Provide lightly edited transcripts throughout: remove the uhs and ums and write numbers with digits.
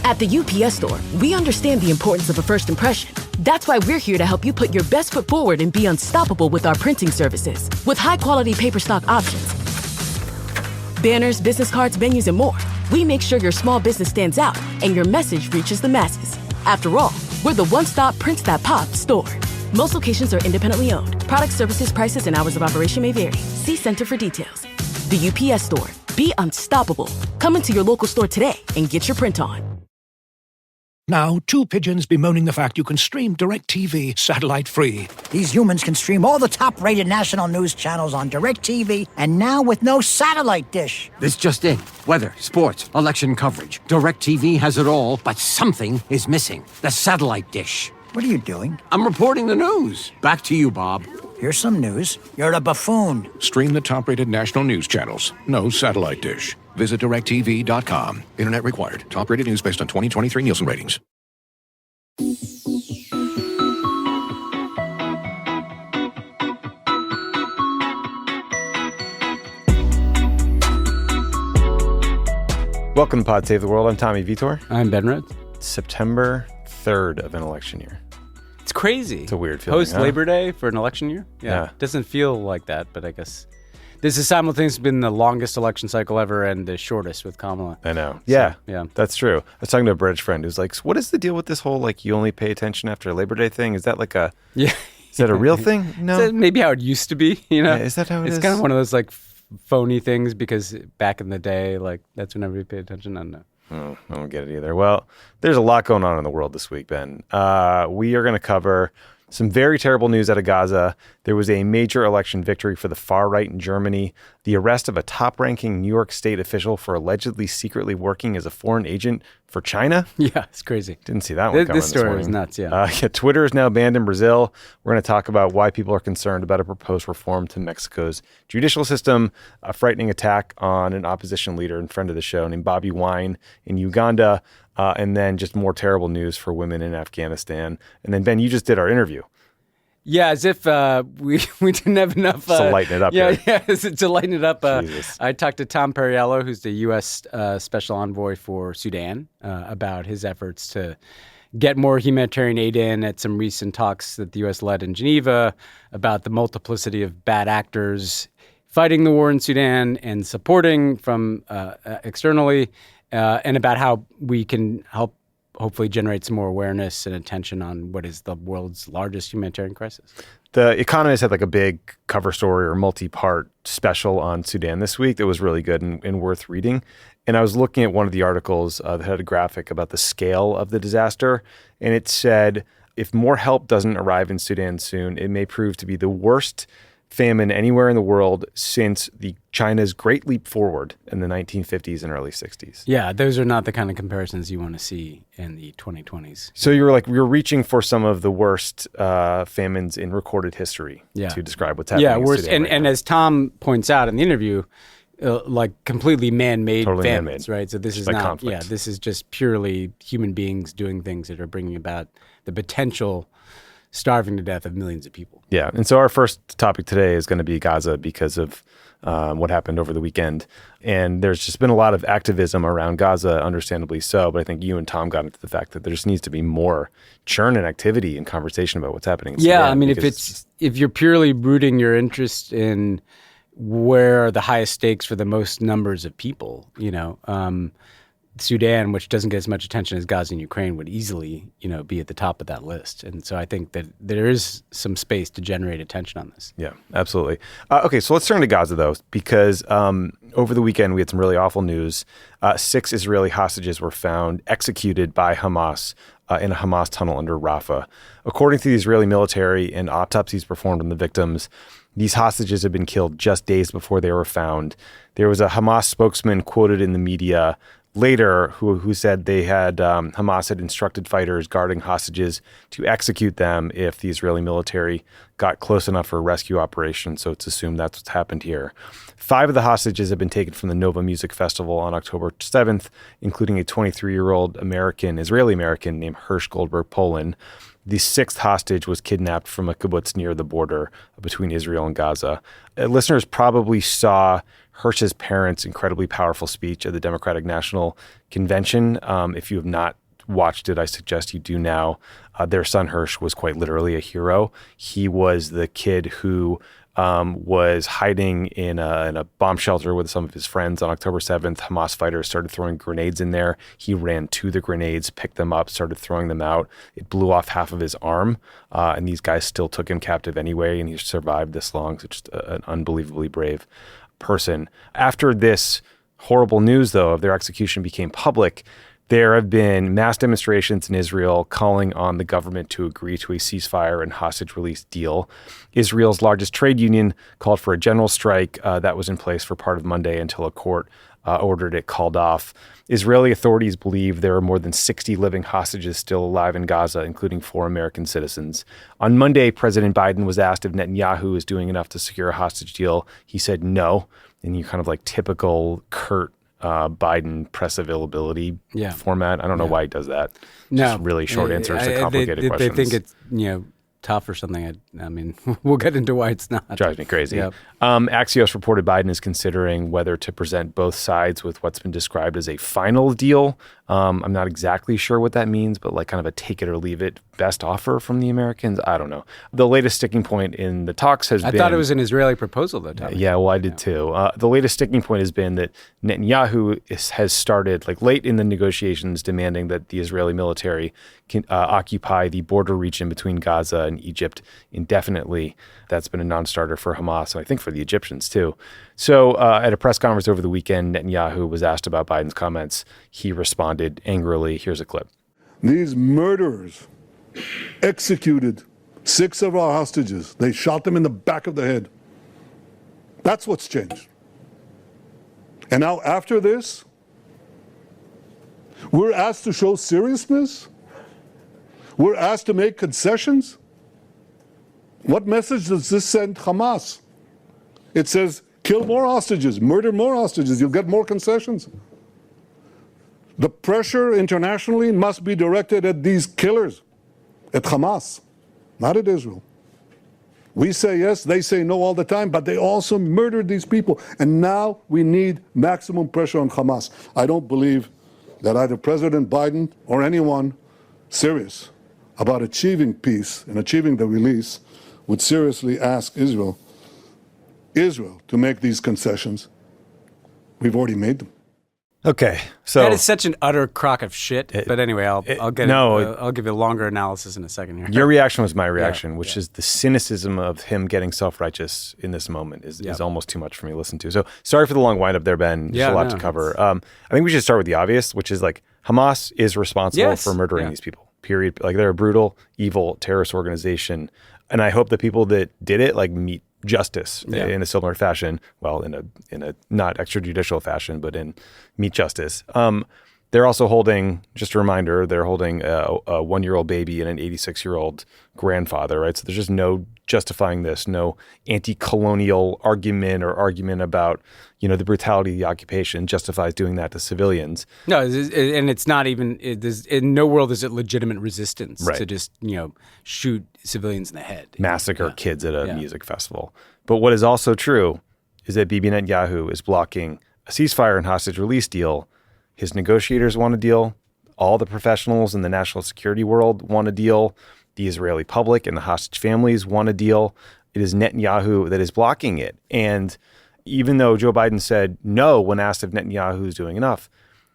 At the UPS Store, we understand the importance of a first impression. That's why we're here to help you put your best foot forward and be unstoppable with our printing services. With high-quality paper stock options, banners, business cards, menus, and more, we make sure your small business stands out and your message reaches the masses. After all, we're the one-stop prints that pop store. Most locations are independently owned. Product, services, prices, and hours of operation may vary. See Center for details. The UPS Store. Be unstoppable. Come into your local store today and get your print on. Now, two pigeons bemoaning the fact you can stream DirecTV satellite-free. These humans can stream all the top-rated national news channels on DirecTV, and now with no satellite dish. This just in. Weather, sports, election coverage. DirecTV has it all, but something is missing. The satellite dish. What are you doing? I'm reporting the news. Back to you, Bob. Here's some news. You're a buffoon. Stream the top-rated national news channels. No satellite dish. Visit DirecTV.com. Internet required. Top-rated news based on 2023 Nielsen ratings. Welcome to Pod Save the World. I'm Tommy Vietor. I'm Ben Rhodes. September 3rd of an election year. It's crazy. It's a weird feeling. Post-Labor Day for an election year? Yeah. Doesn't feel like that, but I guess this has simultaneously been the longest election cycle ever and the shortest with Kamala. I know. So, yeah, that's true. I was talking to a British friend who's like, so what is the deal with this whole, like, you only pay attention after Labor Day thing? Is that like a... Yeah. Is that a real thing? No. Is that maybe how it used to be, you know? Yeah, is that how it is? It's kind of one of those, like, phony things because back in the day, like, that's when everybody paid attention. I don't know. Oh, I don't get it either. Well, there's a lot going on in the world this week, Ben. We are going to cover some very terrible news out of Gaza. There was a major election victory for the far right in Germany. The arrest of a top-ranking New York State official for allegedly secretly working as a foreign agent for China. Yeah, it's crazy. Didn't see that one coming this story morning. is nuts, yeah. Twitter is now banned in Brazil. We're going to talk about why people are concerned about a proposed reform to Mexico's judicial system, a frightening attack on an opposition leader and friend of the show named Bobby Wine in Uganda, and then just more terrible news for women in Afghanistan. And then, Ben, you just did our interview. Yeah, as if we didn't have enough... to lighten it up here. Yeah, to lighten it up. Jesus. I talked to Tom Perriello, who's the U.S. Special Envoy for Sudan, about his efforts to get more humanitarian aid in at some recent talks that the U.S. led in Geneva about the multiplicity of bad actors fighting the war in Sudan and supporting from externally, and about how we can help hopefully generate some more awareness and attention on what is the world's largest humanitarian crisis. The Economist had like a big cover story or multi-part special on Sudan this week that was really good and worth reading. And I was looking at one of the articles that had a graphic about the scale of the disaster. And it said, if more help doesn't arrive in Sudan soon, it may prove to be the worst famine anywhere in the world since China's Great Leap Forward in the 1950s and early 60s. Yeah, those are not the kind of comparisons you want to see in the 2020s. So you're reaching for some of the worst famines in recorded history to describe what's happening in Sudan right and now. as Tom points out in the interview, like completely man-made Totally famines, man-made. right? So this is Like not, conflict. this is just purely human beings doing things that are bringing about the potential starving to death of millions of people. Yeah. And so our first topic today is going to be Gaza because of what happened over the weekend. And there's just been a lot of activism around Gaza, understandably so. But I think you and Tom got into the fact that there just needs to be more churn and activity and conversation about what's happening in Sudan. Yeah, I mean, if you're purely rooting your interest in where are the highest stakes for the most numbers of people, Sudan, which doesn't get as much attention as Gaza and Ukraine, would easily, be at the top of that list. And so I think that there is some space to generate attention on this. Yeah, absolutely. Okay, so let's turn to Gaza, though, because over the weekend we had some really awful news. 6 Israeli hostages were found executed by Hamas in a Hamas tunnel under Rafah. According to the Israeli military and autopsies performed on the victims, these hostages had been killed just days before they were found. There was a Hamas spokesman quoted in the media later who said they had Hamas had instructed fighters guarding hostages to execute them if the Israeli military got close enough for a rescue operation. So it's assumed that's what's happened here. 5 of the hostages have been taken from the Nova Music Festival on October 7th, including a 23-year-old Israeli-American named Hirsch Goldberg Poland. The 6th hostage was kidnapped from a kibbutz near the border between Israel and Gaza. Listeners probably saw Hirsch's parents' incredibly powerful speech at the Democratic National Convention. If you have not watched it, I suggest you do now. Their son Hirsch was quite literally a hero. He was the kid who was hiding in a bomb shelter with some of his friends on October 7th. Hamas fighters started throwing grenades in there. He ran to the grenades, picked them up, started throwing them out. It blew off half of his arm, and these guys still took him captive anyway, and he survived this long. So just an unbelievably brave person. After this horrible news, though, of their execution became public, there have been mass demonstrations in Israel calling on the government to agree to a ceasefire and hostage release deal. Israel's largest trade union called for a general strike that was in place for part of Monday until a court ordered it called off. Israeli authorities believe there are more than 60 living hostages still alive in Gaza, including 4 American citizens. On Monday, President Biden was asked if Netanyahu is doing enough to secure a hostage deal. He said no, in your kind of like typical curt Biden press availability format. I don't know why he does that. Just really short answers to complicated questions. They think it's tough or something. I mean, we'll get into why it's not. Drives me crazy. Yep. Axios reported Biden is considering whether to present both sides with what's been described as a final deal. I'm not exactly sure what that means, but like kind of a take it or leave it best offer from the Americans. I don't know. The latest sticking point in the talks has been... I thought it was an Israeli proposal, though, Tommy. Yeah, well, I did too. The latest sticking point has been that Netanyahu has started, like late in the negotiations, demanding that the Israeli military can occupy the border region between Gaza and Egypt indefinitely. That's been a non-starter for Hamas, and I think for the Egyptians too. So at a press conference over the weekend, Netanyahu was asked about Biden's comments. He responded angrily. Here's a clip. These murderers executed 6 of our hostages. They shot them in the back of the head. That's what's changed. And now after this, we're asked to show seriousness? We're asked to make concessions? What message does this send Hamas? It says, kill more hostages, murder more hostages, you'll get more concessions. The pressure internationally must be directed at these killers, at Hamas, not at Israel. We say yes, they say no all the time, but they also murdered these people. And now we need maximum pressure on Hamas. I don't believe that either President Biden or anyone serious about achieving peace and achieving the release would seriously ask Israel to make these concessions. We've already made them. Okay, so that is such an utter crock of shit. But anyway, I'll give you a longer analysis in a second here. Your reaction was my reaction, which is the cynicism of him getting self-righteous in this moment is almost too much for me to listen to. So sorry for the long wind up there, Ben. There's a lot to cover. I think we should start with the obvious, which is like Hamas is responsible for murdering these people. Period. Like they're a brutal, evil terrorist organization, and I hope the people that did it like meet justice in a similar fashion. Well, in a not extrajudicial fashion, but in meet justice. They're also holding, just a reminder, they're holding a 1-year-old baby and an 86-year-old grandfather, right? So there's just no justifying this, no anti-colonial argument about, the brutality of the occupation justifies doing that to civilians. No, and it's not even, in no world is it legitimate resistance to just, shoot civilians in the head. Massacre kids at a music festival. But what is also true is that Bibi Netanyahu is blocking a ceasefire and hostage release deal. His negotiators want a deal. All the professionals in the national security world want a deal. The Israeli public and the hostage families want a deal. It is Netanyahu that is blocking it. And even though Joe Biden said no when asked if Netanyahu is doing enough,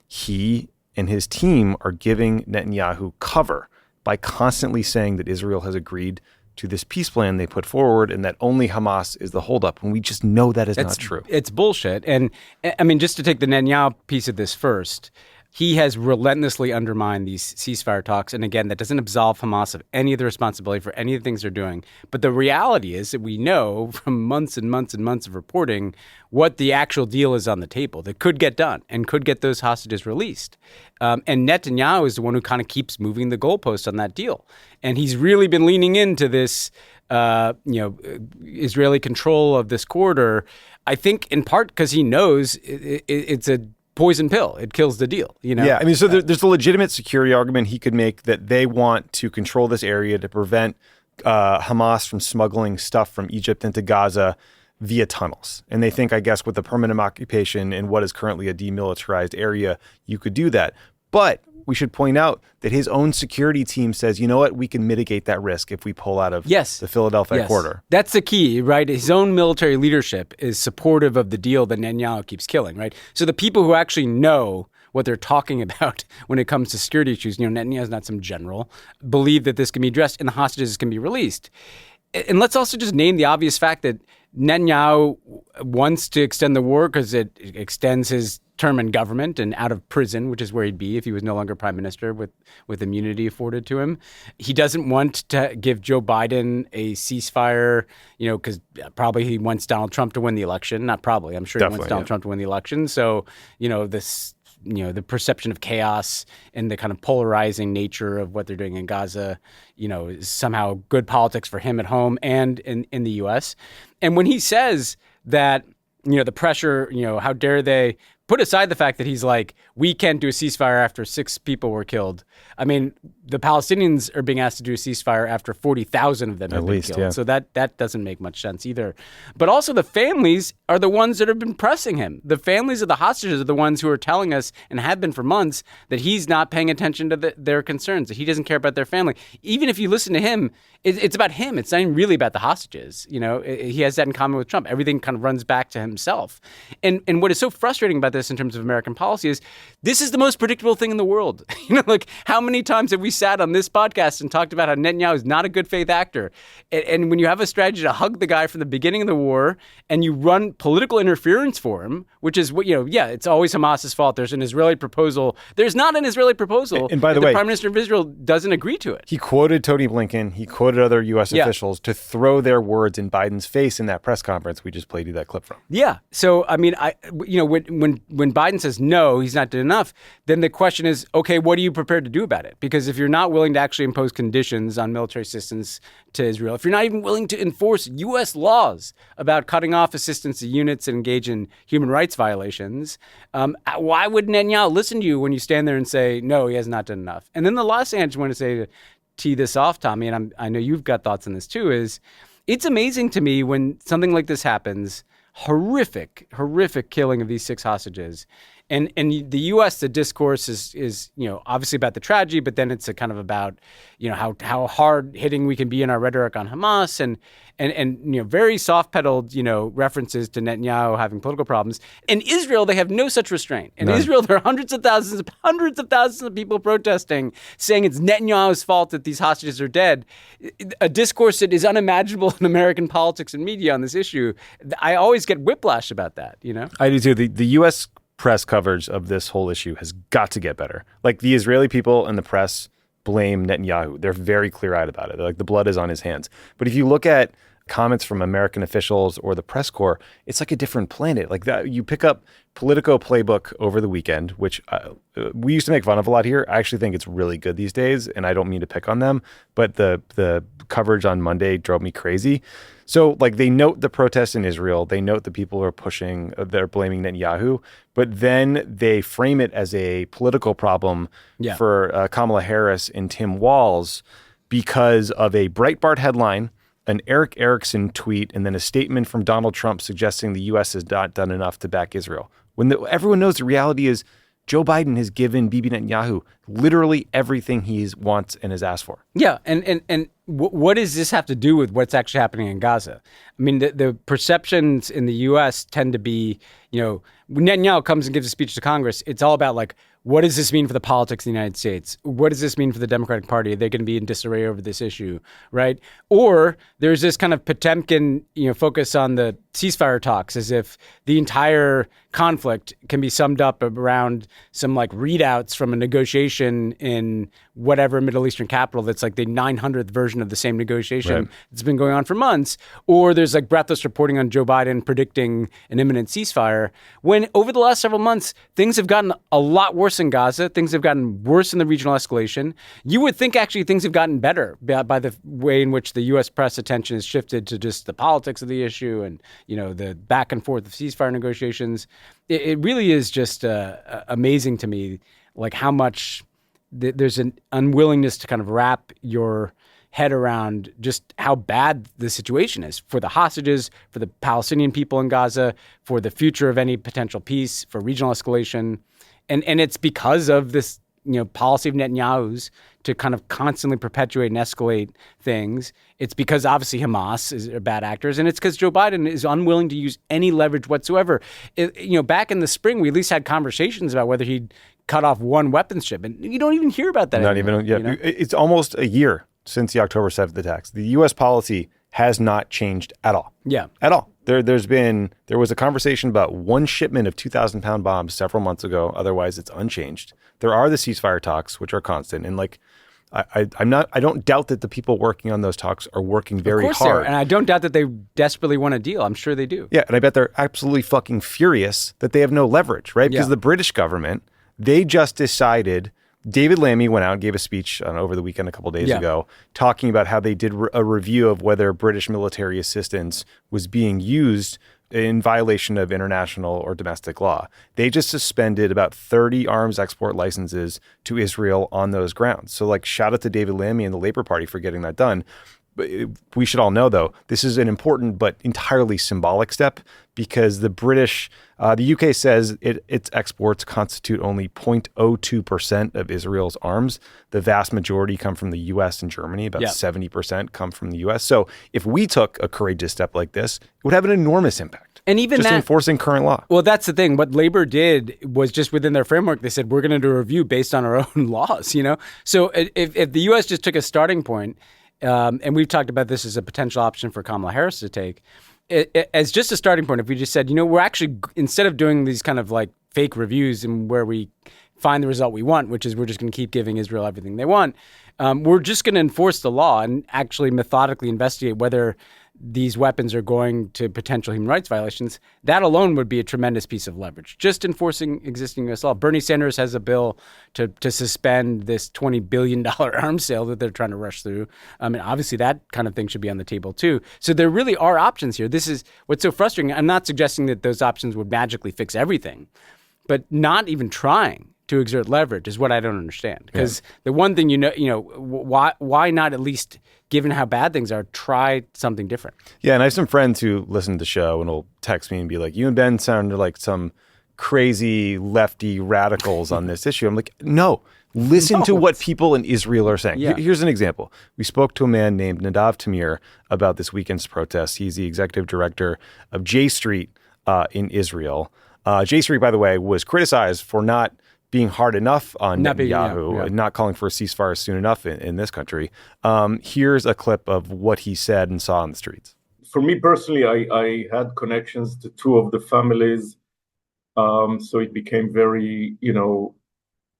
he and his team are giving Netanyahu cover by constantly saying that Israel has agreed to this peace plan they put forward and that only Hamas is the holdup. And we just know that is not true. It's bullshit. And I mean, just to take the Netanyahu piece of this first, he has relentlessly undermined these ceasefire talks. And again, that doesn't absolve Hamas of any of the responsibility for any of the things they're doing. But the reality is that we know from months and months and months of reporting what the actual deal is on the table that could get done and could get those hostages released. And Netanyahu is the one who kind of keeps moving the goalpost on that deal. And he's really been leaning into this, Israeli control of this corridor, I think in part because he knows it's a poison pill. It kills the deal, Yeah, I mean, so there's a legitimate security argument he could make that they want to control this area to prevent Hamas from smuggling stuff from Egypt into Gaza. via tunnels. And they think, I guess, with the permanent occupation in what is currently a demilitarized area, you could do that. But we should point out that his own security team says, you know what, we can mitigate that risk if we pull out of the Philadelphia corridor. That's the key, right? His own military leadership is supportive of the deal that Netanyahu keeps killing, right? So the people who actually know what they're talking about when it comes to security issues, Netanyahu's not some general, believe that this can be addressed and the hostages can be released. And let's also just name the obvious fact that Netanyahu wants to extend the war because it extends his term in government and out of prison, which is where he'd be if he was no longer prime minister with immunity afforded to him. He doesn't want to give Joe Biden a ceasefire, because probably he wants Donald Trump to win the election. Not probably. I'm sure he wants Donald Trump to win the election. So, the perception of chaos and the kind of polarizing nature of what they're doing in Gaza, is somehow good politics for him at home and in the U.S. And when he says that, the pressure, how dare they, put aside the fact that he's like, we can't do a ceasefire after 6 people were killed. I mean, the Palestinians are being asked to do a ceasefire after 40,000 of them have been killed. Yeah. So that doesn't make much sense either. But also the families are the ones that have been pressing him. The families of the hostages are the ones who are telling us, and have been for months, that he's not paying attention to their concerns, that he doesn't care about their family. Even if you listen to him, it's about him. It's not even really about the hostages. He has that in common with Trump. Everything kind of runs back to himself. And what is so frustrating about this in terms of American policy is this is the most predictable thing in the world. How many times have we sat on this podcast and talked about how Netanyahu is not a good faith actor? And when you have a strategy to hug the guy from the beginning of the war and you run political interference for him, which is what, it's always Hamas's fault. There's an Israeli proposal. There's not an Israeli proposal. And by the way, Prime Minister of Israel doesn't agree to it. He quoted Tony Blinken. He quoted other U.S. officials to throw their words in Biden's face in that press conference we just played you that clip from. Yeah. So, I mean, when Biden says no, he's not doing enough, then the question is, okay, what are you prepared to do about it? Because if you're not willing to actually impose conditions on military assistance to Israel, if you're not even willing to enforce U.S. laws about cutting off assistance to units that engage in human rights violations, why would Netanyahu listen to you when you stand there and say, no, he has not done enough? And then the last thing I just want to say to tee this off, Tommy, and I know you've got thoughts on this too, is it's amazing to me when something like this happens, horrific killing of these 6 hostages. And the U.S., the discourse is obviously about the tragedy, but then it's a kind of about, how hard hitting we can be in our rhetoric on Hamas and very soft pedaled, references to Netanyahu having political problems. In Israel, they have no such restraint. In Israel, there are hundreds of thousands of people protesting, saying it's Netanyahu's fault that these hostages are dead. A discourse that is unimaginable in American politics and media on this issue. I always get whiplash about that, I do too. The U.S. press coverage of this whole issue has got to get better. Like, the Israeli people and the press blame Netanyahu. They're very clear-eyed about it. They're like, the blood is on his hands. But if you look at comments from American officials or the press corps, it's like a different planet. Like, that, you pick up Politico Playbook over the weekend, which we used to make fun of a lot here. I actually think it's really good these days, and I don't mean to pick on them, but the coverage on Monday drove me crazy. So, like, they note the protests in Israel. They note the people who are pushing, they're blaming Netanyahu, but then they frame it as a political problem for Kamala Harris and Tim Walz because of a Breitbart headline, an Eric Erickson tweet, and then a statement from Donald Trump suggesting the U.S. has not done enough to back Israel. When everyone knows the reality is Joe Biden has given Bibi Netanyahu literally everything he wants and has asked for. Yeah, and what does this have to do with what's actually happening in Gaza? I mean, the perceptions in the U.S. tend to be, when Netanyahu comes and gives a speech to Congress, it's all about, like, what does this mean for the politics of the United States? What does this mean for the Democratic Party? Are they going to be in disarray over this issue, right? Or there's this kind of Potemkin, focus on the ceasefire talks, as if the entire conflict can be summed up around some, like, readouts from a negotiation in whatever Middle Eastern capital that's like the 900th version of the same negotiation that's been going on for months. Or there's, like, breathless reporting on Joe Biden predicting an imminent ceasefire, when over the last several months, things have gotten a lot worse in Gaza. Things have gotten worse in the regional escalation. You would think actually things have gotten better by the way in which the U.S. press attention has shifted to just the politics of the issue and, the back and forth of ceasefire negotiations. It really is just amazing to me, like, how much there's an unwillingness to kind of wrap your head around just how bad the situation is for the hostages, for the Palestinian people in Gaza, for the future of any potential peace, for regional escalation. And it's because of this, policy of Netanyahu's to kind of constantly perpetuate and escalate things. It's because obviously Hamas are bad actors, and it's because Joe Biden is unwilling to use any leverage whatsoever. Back in the spring, we at least had conversations about whether he'd cut off one weapons shipment. You don't even hear about that anymore. It's almost a year since the October 7th attacks. The U.S. policy has not changed at all. Yeah. At all. There was a conversation about one shipment of 2,000-pound bombs several months ago. Otherwise, it's unchanged. There are the ceasefire talks, which are constant. And I don't doubt that the people working on those talks are working very hard. Of course they are. And I don't doubt that they desperately want a deal. I'm sure they do. Yeah. And I bet they're absolutely fucking furious that they have no leverage, right? Because the British government, they just decided. David Lammy went out and gave a speech over the weekend a couple of days ago talking about how they did a review of whether British military assistance was being used in violation of international or domestic law. They just suspended about 30 arms export licenses to Israel on those grounds. So shout out to David Lammy and the Labour Party for getting that done. But we should all know, though, this is an important but entirely symbolic step because the UK says its exports constitute only 0.02% of Israel's arms. The vast majority come from the US and Germany. About 70% come from the US. So if we took a courageous step like this, it would have an enormous impact. And even just enforcing current law. Well, that's the thing. What Labor did was just within their framework. They said, we're going to do a review based on our own laws, So if the US just took a starting point, and we've talked about this as a potential option for Kamala Harris to take, as just a starting point, if we just said, we're actually, instead of doing these kind of fake reviews and where we find the result we want, which is we're just going to keep giving Israel everything they want, we're just going to enforce the law and actually methodically investigate whether these weapons are going to potential human rights violations. That alone would be a tremendous piece of leverage, just enforcing existing U.S. law. Bernie Sanders has a bill to suspend this $20 billion arms sale that they're trying to rush through. Obviously, that kind of thing should be on the table, too. So there really are options here. This is what's so frustrating. I'm not suggesting that those options would magically fix everything, but not even trying to exert leverage is what I don't understand. Because the one thing, why not at least, given how bad things are, try something different? Yeah, and I have some friends who listen to the show and will text me and be like, you and Ben sound like some crazy lefty radicals on this issue. I'm like, no, listen to what people in Israel are saying. Yeah. Here's an example. We spoke to a man named Nadav Tamir about this weekend's protests. He's the executive director of J Street in Israel. J Street, by the way, was criticized for not being hard enough on Netanyahu and not calling for a ceasefire soon enough in this country. Here's a clip of what he said and saw on the streets. For me personally, I had connections to two of the families. So it became very,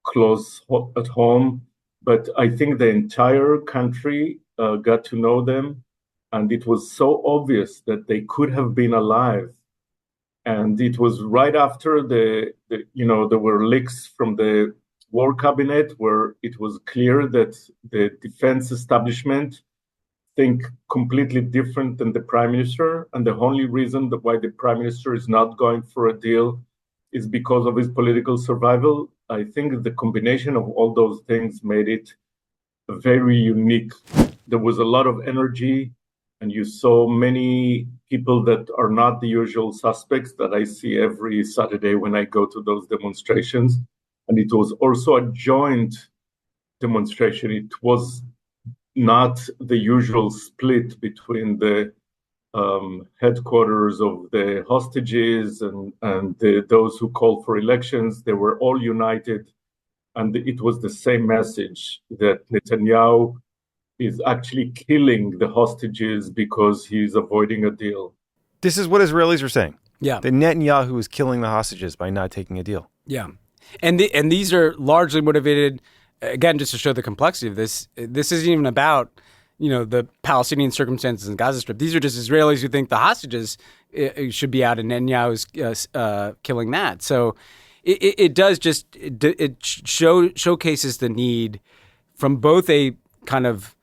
close at home. But I think the entire country got to know them. And it was so obvious that they could have been alive. And it was right after there were leaks from the war cabinet where it was clear that the defense establishment think completely different than the prime minister. And the only reason why the prime minister is not going for a deal is because of his political survival. I think the combination of all those things made it very unique. There was a lot of energy. And you saw many people that are not the usual suspects that I see every Saturday when I go to those demonstrations. And it was also a joint demonstration. It was not the usual split between the headquarters of the hostages and those who called for elections. They were all united. And it was the same message that Netanyahu is actually killing the hostages because he's avoiding a deal. This is what Israelis are saying. Yeah. That Netanyahu is killing the hostages by not taking a deal. Yeah. And these are largely motivated, again, just to show the complexity of this. This isn't even about, the Palestinian circumstances in Gaza Strip. These are just Israelis who think the hostages should be out and Netanyahu's killing that. So it does just, it showcases the need from both a kind of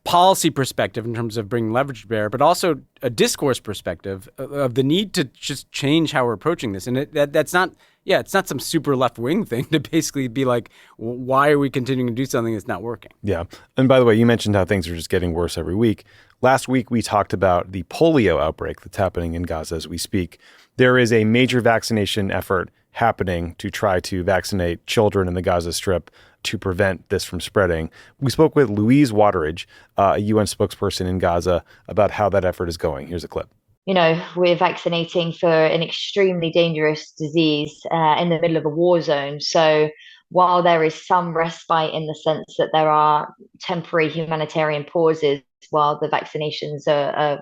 policy perspective in terms of bringing leverage to bear, but also a discourse perspective of the need to just change how we're approaching this. And that's not, it's not some super left-wing thing to basically be like, why are we continuing to do something that's not working? Yeah. And by the way, you mentioned how things are just getting worse every week. Last week, we talked about the polio outbreak that's happening in Gaza as we speak. There is a major vaccination effort happening to try to vaccinate children in the Gaza Strip to prevent this from spreading. We spoke with Louise Wateridge, a UN spokesperson in Gaza, about how that effort is going. Here's a clip. You know, we're vaccinating for an extremely dangerous disease in the middle of a war zone. So while there is some respite in the sense that there are temporary humanitarian pauses while the vaccinations are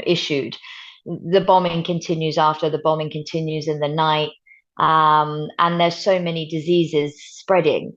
issued, the bombing continues after, the bombing continues in the night. And there's so many diseases spreading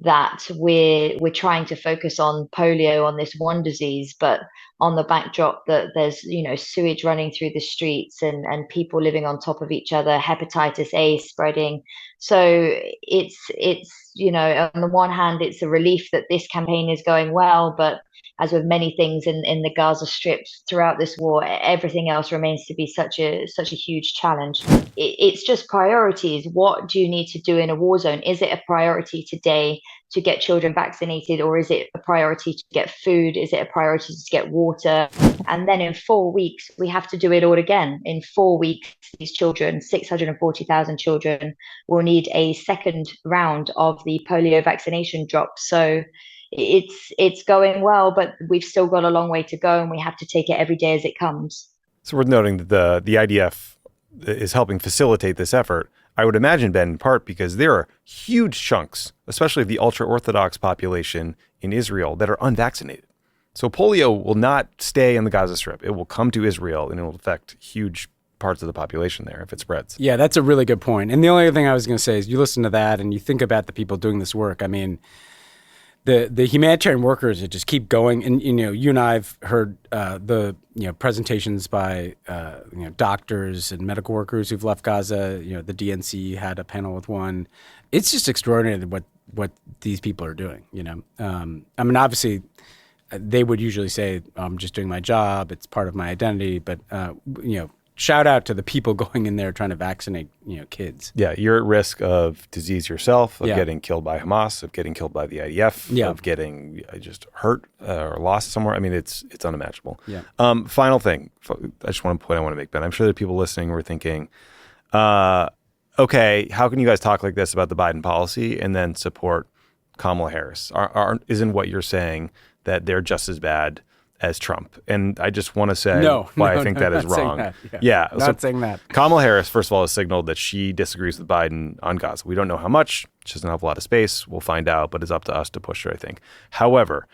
that we're trying to focus on polio, on this one disease, but on the backdrop that there's, sewage running through the streets and people living on top of each other, hepatitis A spreading. So it's on the one hand, it's a relief that this campaign is going well, but as with many things in the Gaza Strip throughout this war, everything else remains to be such a huge challenge. It's just priorities. What do you need to do in a war zone? Is it a priority today to get children vaccinated, or is it a priority to get food? Is it a priority to get water? And then in 4 weeks, we have to do it all again. In 4 weeks, these children, 640,000 children, will need a second round of the polio vaccination drop. So it's going well, but we've still got a long way to go, and we have to take it every day as it comes. So worth noting that the IDF is helping facilitate this effort. I would imagine, Ben, in part because there are huge chunks, especially of the ultra-Orthodox population in Israel, that are unvaccinated. So polio will not stay in the Gaza Strip. It will come to Israel, and it will affect huge parts of the population there if it spreads. Yeah, that's a really good point. And the only other thing I was going to say is you listen to that and you think about the people doing this work. I mean, the humanitarian workers that just keep going, and you and I've heard the presentations by doctors and medical workers who've left Gaza. The DNC had a panel with one. It's just extraordinary what these people are doing. I mean, obviously, they would usually say, "I'm just doing my job. It's part of my identity." But shout out to the people going in there trying to vaccinate, kids. Yeah, you're at risk of disease yourself, of getting killed by Hamas, of getting killed by the IDF, of getting just hurt or lost somewhere. I mean, it's unimaginable. Yeah. Final thing, I just want to point I want to make, Ben. I'm sure there are people listening who are thinking, okay, how can you guys talk like this about the Biden policy and then support Kamala Harris? Isn't what you're saying that they're just as bad as Trump? And I just want to say why I think that is wrong. Not saying that. Kamala Harris, first of all, has signaled that she disagrees with Biden on Gaza. We don't know how much. She doesn't have a lot of space. We'll find out, but it's up to us to push her, I think. However,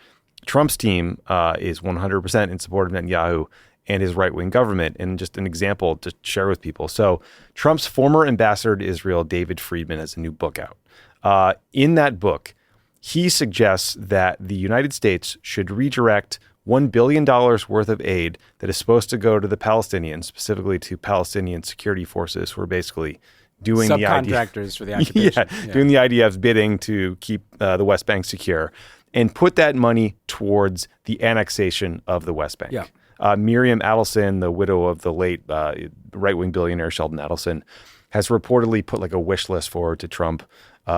Trump's team is 100% in support of Netanyahu and his right-wing government. And just an example to share with people. So Trump's former ambassador to Israel, David Friedman, has a new book out. In that book, he suggests that the United States should redirect $1 billion worth of aid that is supposed to go to the Palestinians, specifically to Palestinian security forces who are basically doing the subcontractors for the occupation. Doing the IDF's bidding to keep the West Bank secure, and put that money towards the annexation of the West Bank. Yeah. Miriam Adelson, the widow of the late right-wing billionaire Sheldon Adelson, has reportedly put like a wish list forward to Trump,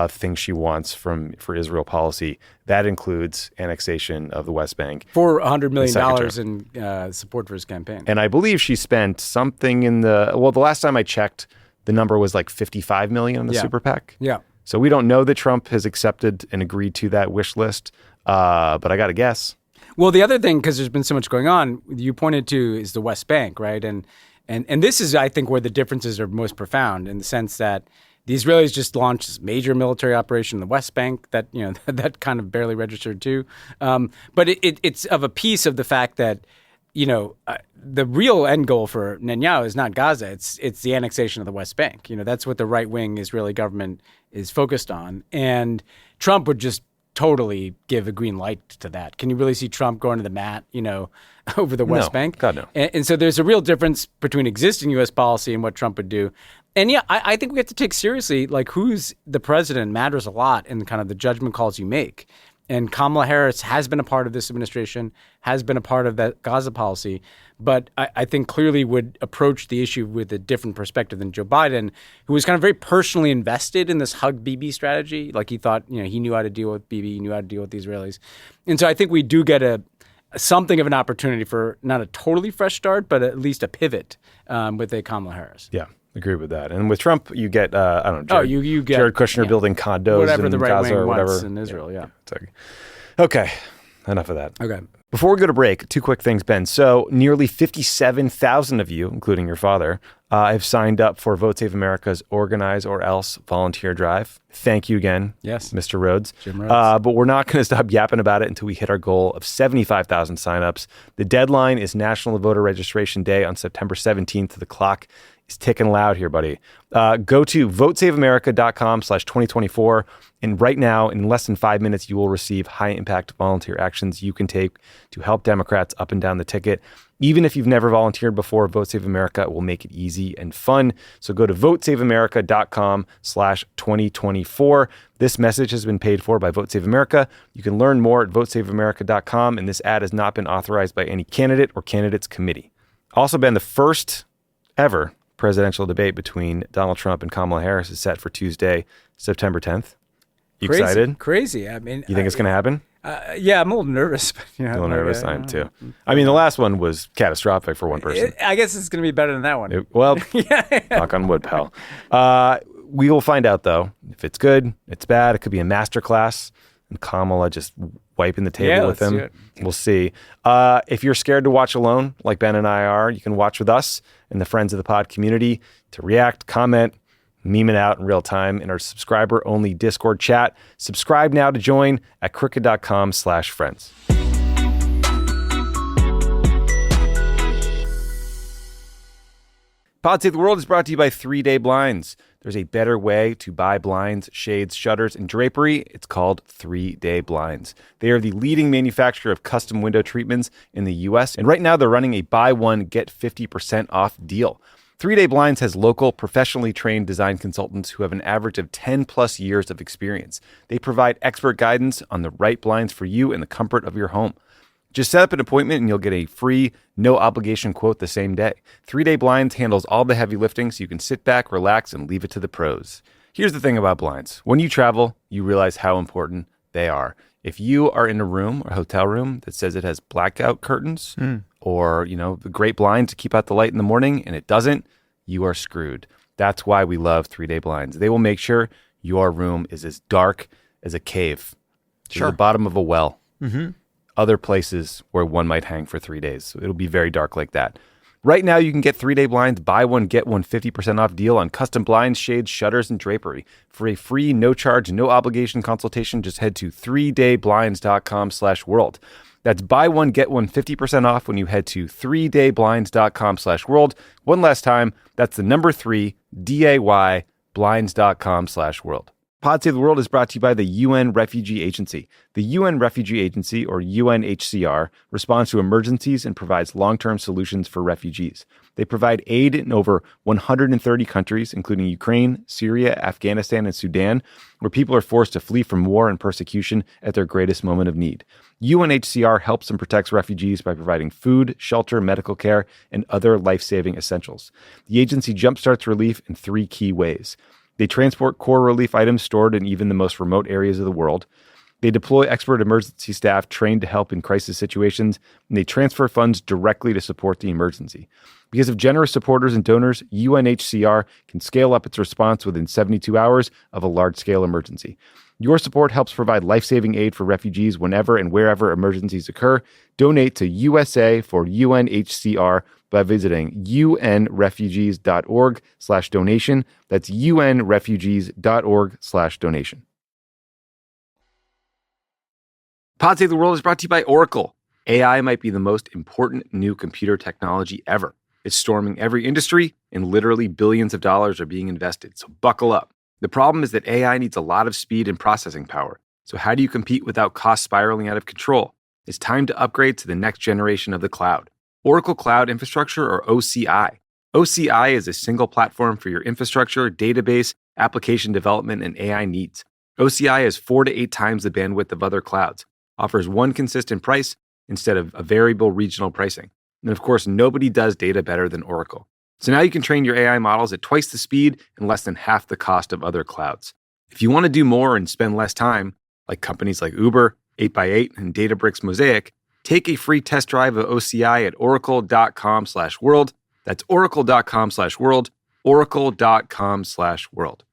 things she wants for Israel policy. That includes annexation of the West Bank. For $100 million in support for his campaign. And I believe she spent something the last time I checked, the number was like $55 million in the super PAC. Yeah. So we don't know that Trump has accepted and agreed to that wish list, but I got to guess. Well, the other thing, because there's been so much going on, you pointed to is the West Bank, right? And this is, I think, where the differences are most profound in the sense that the Israelis just launched this major military operation in the West Bank that that kind of barely registered too. But it's of a piece of the fact that the real end goal for Netanyahu is not Gaza. It's the annexation of the West Bank. That's what the right wing Israeli government is focused on, and Trump would just totally give a green light to that. Can you really see Trump going to the mat, over the West Bank? God, no. And so there's a real difference between existing U.S. policy and what Trump would do. And I think we have to take seriously, like, who's the president matters a lot in kind of the judgment calls you make. And Kamala Harris has been a part of this administration, has been a part of that Gaza policy, but I think clearly would approach the issue with a different perspective than Joe Biden, who was kind of very personally invested in this hug Bibi strategy. Like he thought, he knew how to deal with Bibi, he knew how to deal with the Israelis. And so I think we do get something of an opportunity for not a totally fresh start, but at least a pivot with a Kamala Harris. Yeah. Agree with that. And with Trump, you get, I don't know, you get Jared Kushner building condos whatever in the right Gaza wing or whatever. wants in Israel, yeah. Okay, enough of that. Okay. Before we go to break, two quick things, Ben. So nearly 57,000 of you, including your father, have signed up for Vote Save America's Organize or Else volunteer drive. Thank you again, yes, Mr. Rhodes. Jim Rhodes. But we're not going to stop yapping about it until we hit our goal of 75,000 signups. The deadline is National Voter Registration Day on September 17th. The clock is ticking loud here, buddy. Go to votesaveamerica.com/2024. And right now, in less than 5 minutes, you will receive high-impact volunteer actions you can take to help Democrats up and down the ticket. Even if you've never volunteered before, Vote Save America will make it easy and fun. So go to votesaveamerica.com/2024. This message has been paid for by Vote Save America. You can learn more at votesaveamerica.com, and this ad has not been authorized by any candidate or candidates committee. Also, been the first ever presidential debate between Donald Trump and Kamala Harris is set for Tuesday, September 10th. You excited? Crazy. I mean, you think it's going to happen? Yeah, I'm a little nervous. But, a little nervous. I am too. I mean, the last one was catastrophic for one person. I guess it's going to be better than that one. Knock on wood, pal. We will find out, though, if it's good, it's bad. It could be a masterclass, and Kamala just wiping the table with him. We'll see. If you're scared to watch alone, like Ben and I are, you can watch with us and the Friends of the Pod community to react, comment, meme it out in real time in our subscriber-only Discord chat. Subscribe now to join at crooked.com/friends. Pod Save the World is brought to you by 3 Day Blinds. There's a better way to buy blinds, shades, shutters, and drapery. It's called 3 Day Blinds. They are the leading manufacturer of custom window treatments in the U.S., and right now they're running a buy one, get 50% off deal. 3 Day Blinds has local, professionally trained design consultants who have an average of 10 plus years of experience. They provide expert guidance on the right blinds for you in the comfort of your home. Just set up an appointment and you'll get a free, no obligation quote the same day. 3 Day Blinds handles all the heavy lifting so you can sit back, relax, and leave it to the pros. Here's the thing about blinds. When you travel, you realize how important they are. If you are in a room or hotel room that says it has blackout curtains or, the great blinds to keep out the light in the morning and it doesn't, you are screwed. That's why we love 3 Day Blinds. They will make sure your room is as dark as a cave. To the bottom of a well. Mm-hmm. Other places where one might hang for 3 days. So it'll be very dark like that. Right now, you can get 3 Day Blinds, buy one, get one 50% off deal on custom blinds, shades, shutters, and drapery. For a free, no charge, no obligation consultation, just head to 3dayblinds.com/world. That's buy one, get one 50% off when you head to 3dayblinds.com/world. One last time, that's the number 3, DAY, blinds.com/world. Pod Save the World is brought to you by the UN Refugee Agency. The UN Refugee Agency, or UNHCR, responds to emergencies and provides long-term solutions for refugees. They provide aid in over 130 countries, including Ukraine, Syria, Afghanistan, and Sudan, where people are forced to flee from war and persecution at their greatest moment of need. UNHCR helps and protects refugees by providing food, shelter, medical care, and other life-saving essentials. The agency jumpstarts relief in 3 key ways. They transport core relief items stored in even the most remote areas of the world. They deploy expert emergency staff trained to help in crisis situations, and they transfer funds directly to support the emergency. Because of generous supporters and donors, UNHCR can scale up its response within 72 hours of a large-scale emergency. Your support helps provide life-saving aid for refugees whenever and wherever emergencies occur. Donate to USA for UNHCR by visiting unrefugees.org/donation. That's unrefugees.org/donation. Pod Save the World is brought to you by Oracle. AI might be the most important new computer technology ever. It's storming every industry, and literally billions of dollars are being invested, so buckle up. The problem is that AI needs a lot of speed and processing power. So how do you compete without costs spiraling out of control? It's time to upgrade to the next generation of the cloud. Oracle Cloud Infrastructure, or OCI. OCI is a single platform for your infrastructure, database, application development, and AI needs. OCI has 4 to 8 times the bandwidth of other clouds, offers one consistent price instead of a variable regional pricing. And of course, nobody does data better than Oracle. So now you can train your AI models at twice the speed and less than half the cost of other clouds. If you want to do more and spend less time, like companies like Uber, 8x8, and Databricks Mosaic, take a free test drive of OCI at oracle.com/world. That's oracle.com/world, oracle.com/world.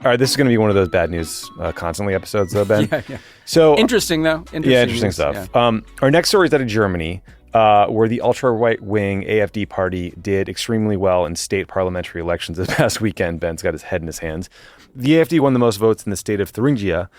All right, this is going to be one of those bad news constantly episodes, though, Ben. Yeah. So interesting, though. Interesting stuff. Yeah. Our next story is out of Germany, where the ultra-right-wing AfD party did extremely well in state parliamentary elections this past weekend. Ben's got his head in his hands. The AfD won the most votes in the state of Thuringia,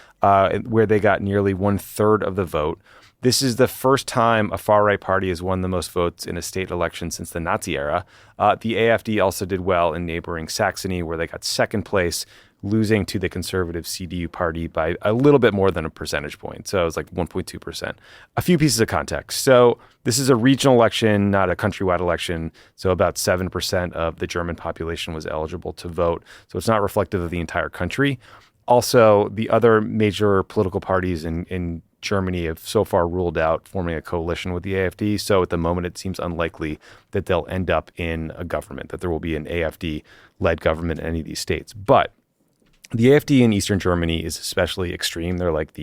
where they got nearly 1/3 of the vote. This is the first time a far-right party has won the most votes in a state election since the Nazi era. The AfD also did well in neighboring Saxony, where they got second place, losing to the conservative CDU party by a little bit more than a percentage point. So it was like 1.2%. A few pieces of context. So this is a regional election, not a countrywide election. So about 7% of the German population was eligible to vote. So it's not reflective of the entire country. Also, the other major political parties in Germany have so far ruled out forming a coalition with the AfD. So at the moment, it seems unlikely that they'll end up in a government, that there will be an AfD-led government in any of these states. But the AfD in Eastern Germany is especially extreme. They're like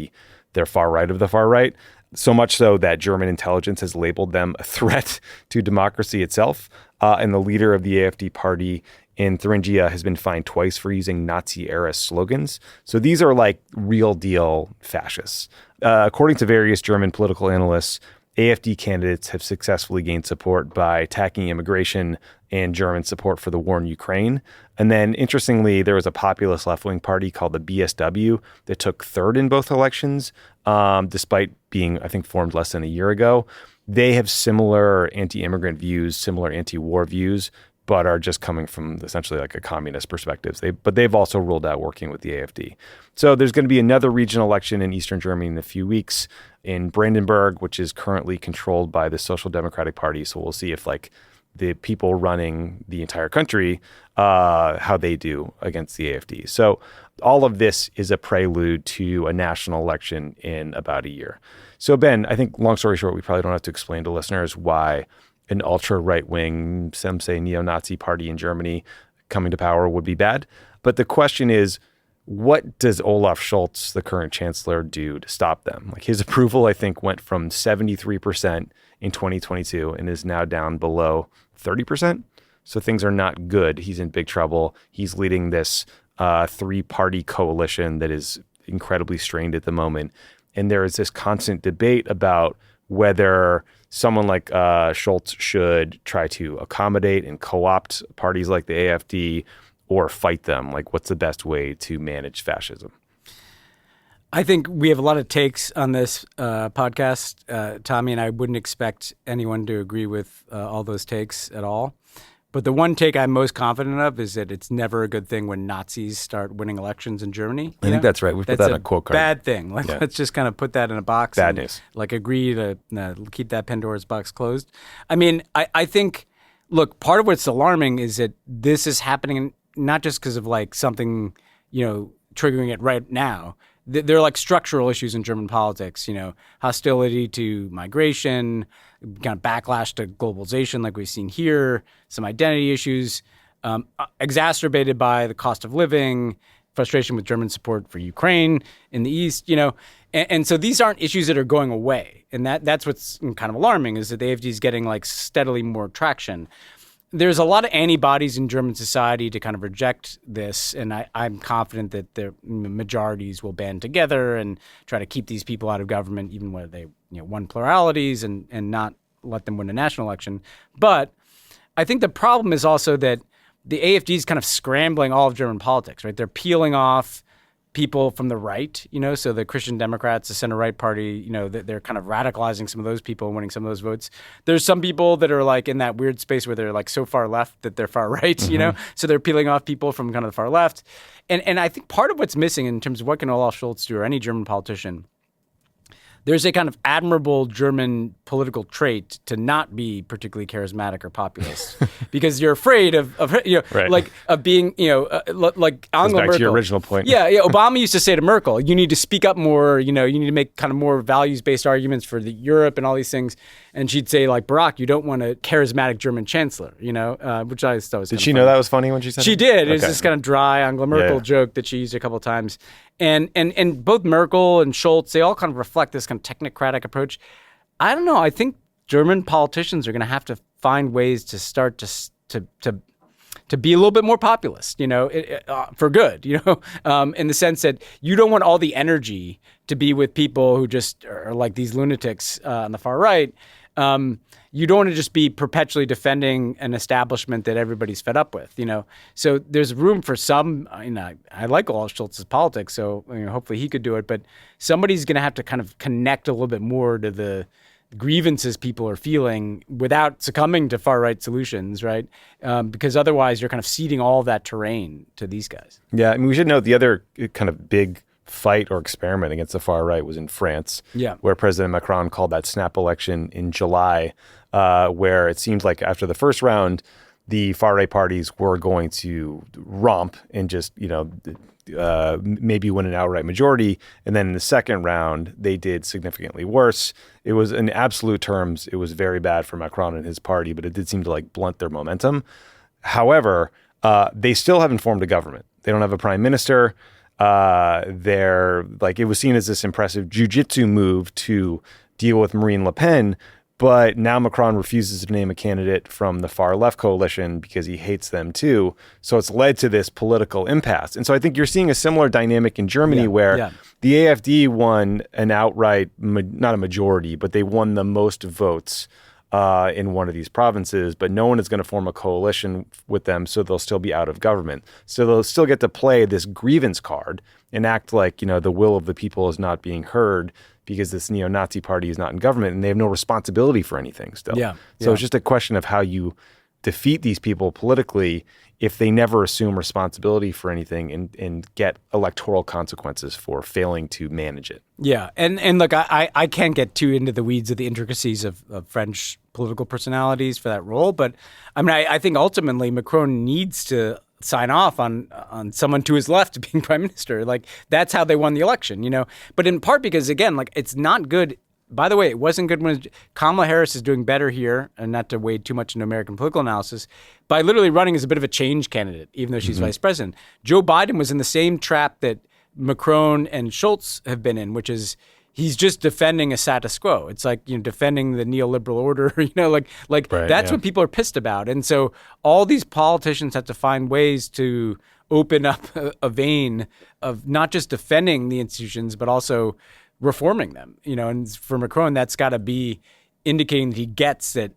they're far right of the far right. So much so that German intelligence has labeled them a threat to democracy itself. And the leader of the AfD party in Thuringia has been fined twice for using Nazi-era slogans. So these are like real deal fascists. According to various German political analysts, AfD candidates have successfully gained support by attacking immigration and German support for the war in Ukraine. And then, interestingly, there was a populist left-wing party called the BSW that took third in both elections, despite being, I think, formed less than a year ago. They have similar anti-immigrant views, similar anti-war views, but are just coming from essentially like a communist perspective. But they've also ruled out working with the AfD. So there's going to be another regional election in Eastern Germany in a few weeks in Brandenburg, which is currently controlled by the Social Democratic Party. So we'll see if like the people running the entire country, how they do against the AfD. So all of this is a prelude to a national election in about a year. So Ben, I think long story short, we probably don't have to explain to listeners why an ultra right-wing, some say neo-Nazi party in Germany coming to power would be bad. But the question is, what does Olaf Scholz, the current chancellor, do to stop them? Like his approval, I think, went from 73% in 2022 and is now down below 30%. So things are not good. He's in big trouble. He's leading this three-party coalition that is incredibly strained at the moment. And there is this constant debate about whether someone like Scholz should try to accommodate and co-opt parties like the AfD or fight them. Like, what's the best way to manage fascism? I think we have a lot of takes on this podcast, Tommy, and I wouldn't expect anyone to agree with all those takes at all. But the one take I'm most confident of is that it's never a good thing when Nazis start winning elections in Germany. I think that's right. We've put that on a quote card. Bad thing. Like, let's just kind of put that in a box. Bad news. Like, agree to keep that Pandora's box closed. I mean, I think, look, part of what's alarming is that this is happening not just because of like something, triggering it right now. There are like structural issues in German politics, hostility to migration, kind of backlash to globalization like we've seen here, some identity issues, exacerbated by the cost of living, frustration with German support for Ukraine in the East, And so these aren't issues that are going away. And that's what's kind of alarming is that the AfD is getting like steadily more traction. There's a lot of antibodies in German society to kind of reject this, and I'm confident that the majorities will band together and try to keep these people out of government, even where they won pluralities and not let them win a national election. But I think the problem is also that the AfD is kind of scrambling all of German politics, right? They're peeling off people from the right, so the Christian Democrats, the center-right party, they're kind of radicalizing some of those people and winning some of those votes. There's some people that are like in that weird space where they're like so far left that they're far right, so they're peeling off people from kind of the far left. And I think part of what's missing in terms of what can Olaf Scholz do or any German politician, there's a kind of admirable German political trait to not be particularly charismatic or populist because you're afraid of being, like Angela back Merkel. to your original point. Yeah. Obama used to say to Merkel, you need to speak up more, you need to make kind of more values-based arguments for Europe and all these things. And she'd say, like, Barack, you don't want a charismatic German chancellor, which I thought was Did she know that was funny when she said it? She did. It was this kind of dry Angela Merkel joke that she used a couple of times. And both Merkel and Scholz, they all kind of reflect this kind of technocratic approach. I don't know. I think German politicians are going to have to find ways to start to be a little bit more populist, for good, in the sense that you don't want all the energy to be with people who just are like these lunatics on the far right. You don't want to just be perpetually defending an establishment that everybody's fed up with, So there's room for some. I like all Scholz's politics, so hopefully he could do it. But somebody's going to have to kind of connect a little bit more to the grievances people are feeling without succumbing to far right solutions, right? Because otherwise, you're kind of ceding all that terrain to these guys. Yeah, I mean, we should note the other kind of big fight or experiment against the far right was in France, where President Macron called that snap election in July, where it seemed like after the first round, the far right parties were going to romp and just, maybe win an outright majority. And then in the second round, they did significantly worse. It was, in absolute terms, it was very bad for Macron and his party, but it did seem to like blunt their momentum. However, they still haven't formed a government. They don't have a prime minister. They're like, it was seen as this impressive jujitsu move to deal with Marine Le Pen, but now Macron refuses to name a candidate from the far left coalition because he hates them too. So it's led to this political impasse. And so I think you're seeing a similar dynamic in Germany where the AfD won an outright, not a majority, but they won the most votes in one of these provinces, but no one is going to form a coalition with them, so they'll still be out of government. So they'll still get to play this grievance card and act like, the will of the people is not being heard because this neo-Nazi party is not in government and they have no responsibility for anything still. So it's just a question of how you defeat these people politically if they never assume responsibility for anything and get electoral consequences for failing to manage it. Yeah. And look, I can't get too into the weeds of the intricacies of French political personalities for that role. But I mean, I think ultimately Macron needs to sign off on someone to his left being prime minister. Like, that's how they won the election, But in part because, again, like, it's not good. By the way, it wasn't good when Kamala Harris is doing better here, and not to wade too much into American political analysis, by literally running as a bit of a change candidate, even though she's vice president. Joe Biden was in the same trap that Macron and Scholz have been in, which is he's just defending a status quo. It's like, defending the neoliberal order, that's what people are pissed about. And so all these politicians have to find ways to open up a vein of not just defending the institutions, but also reforming them, and for Macron, that's got to be indicating that he gets that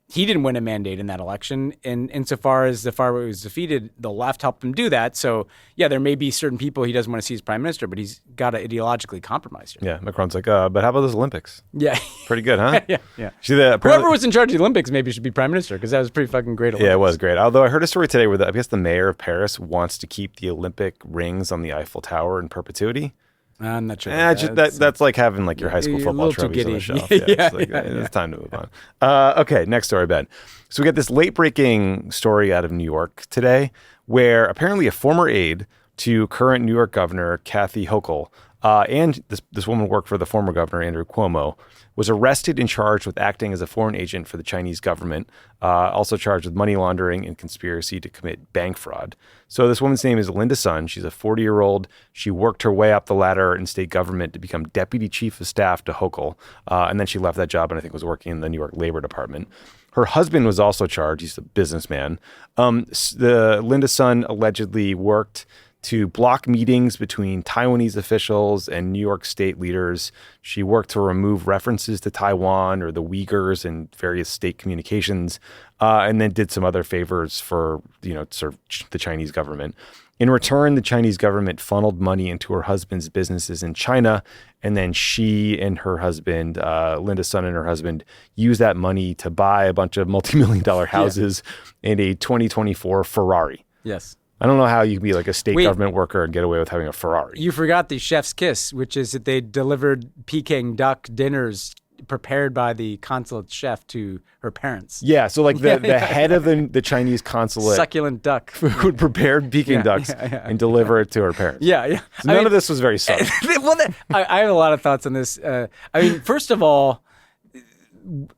he didn't win a mandate in that election. And insofar as the far right was defeated, the left helped him do that. So, there may be certain people he doesn't want to see as prime minister, but he's got to ideologically compromise here. Yeah, Macron's like, but how about those Olympics? Yeah. Pretty good, huh? Yeah. Whoever was in charge of the Olympics maybe should be prime minister, because that was pretty fucking great Olympics. Yeah, it was great. Although I heard a story today where I guess the mayor of Paris wants to keep the Olympic rings on the Eiffel Tower in perpetuity. I'm not sure. That's like having like your high school football trophies on the shelf. It's time to move on. Okay, next story, Ben. So we got this late-breaking story out of New York today where apparently a former aide to current New York Governor Kathy Hochul and this woman worked for the former governor, Andrew Cuomo, was arrested and charged with acting as a foreign agent for the Chinese government, also charged with money laundering and conspiracy to commit bank fraud. So this woman's name is Linda Sun. She's a 40-year-old. She worked her way up the ladder in state government to become deputy chief of staff to Hochul, and then she left that job and I think was working in the New York Labor Department. Her husband was also charged. He's a businessman. The Linda Sun allegedly worked to block meetings between Taiwanese officials and New York state leaders. She worked to remove references to Taiwan or the Uyghurs in various state communications, and then did some other favors for, sort of the Chinese government. In return, the Chinese government funneled money into her husband's businesses in China, and then she and her husband, Linda Sun and her husband, used that money to buy a bunch of multi-million-dollar houses and a 2024 Ferrari. Yes. I don't know how you can be like a state government worker and get away with having a Ferrari. You forgot the chef's kiss, which is that they delivered Peking duck dinners prepared by the consulate chef to her parents. Yeah, so like the head of the Chinese consulate, succulent duck, would prepare Peking ducks and deliver it to her parents. Yeah. So none of this was very subtle. Well, I have a lot of thoughts on this. I mean, first of all,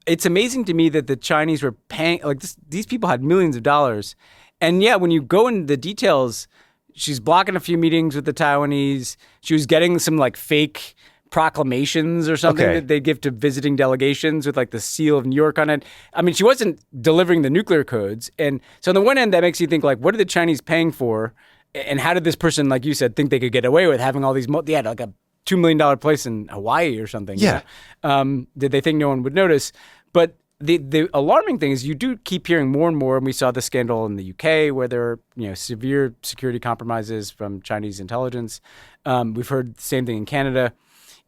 it's amazing to me that the Chinese were paying, like these people had millions of dollars. And yeah, when you go into the details, she's blocking a few meetings with the Taiwanese. She was getting some like fake proclamations or something that they give to visiting delegations with like the seal of New York on it. I mean, she wasn't delivering the nuclear codes. And so on the one end, that makes you think like, what are the Chinese paying for? And how did this person, like you said, think they could get away with having all these, they had like a $2 million place in Hawaii or something. Yeah. Did they think no one would notice? But the alarming thing is you do keep hearing more and more, and we saw the scandal in the UK where there are severe security compromises from Chinese intelligence. We've heard the same thing in Canada.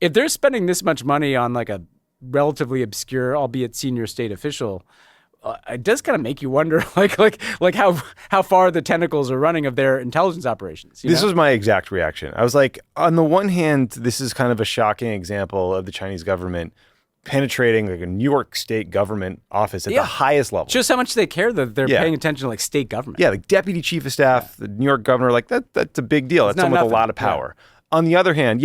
If they're spending this much money on like a relatively obscure, albeit senior state official, it does kind of make you wonder, like how far the tentacles are running of their intelligence operations. This was my exact reaction. I was like, on the one hand, this is kind of a shocking example of the Chinese government penetrating like a New York state government office at the highest level. Shows how much they care that they're paying attention to like state government. Yeah, like deputy chief of staff, the New York governor, like that's a big deal. That's someone with a lot of power. Yeah. On the other hand,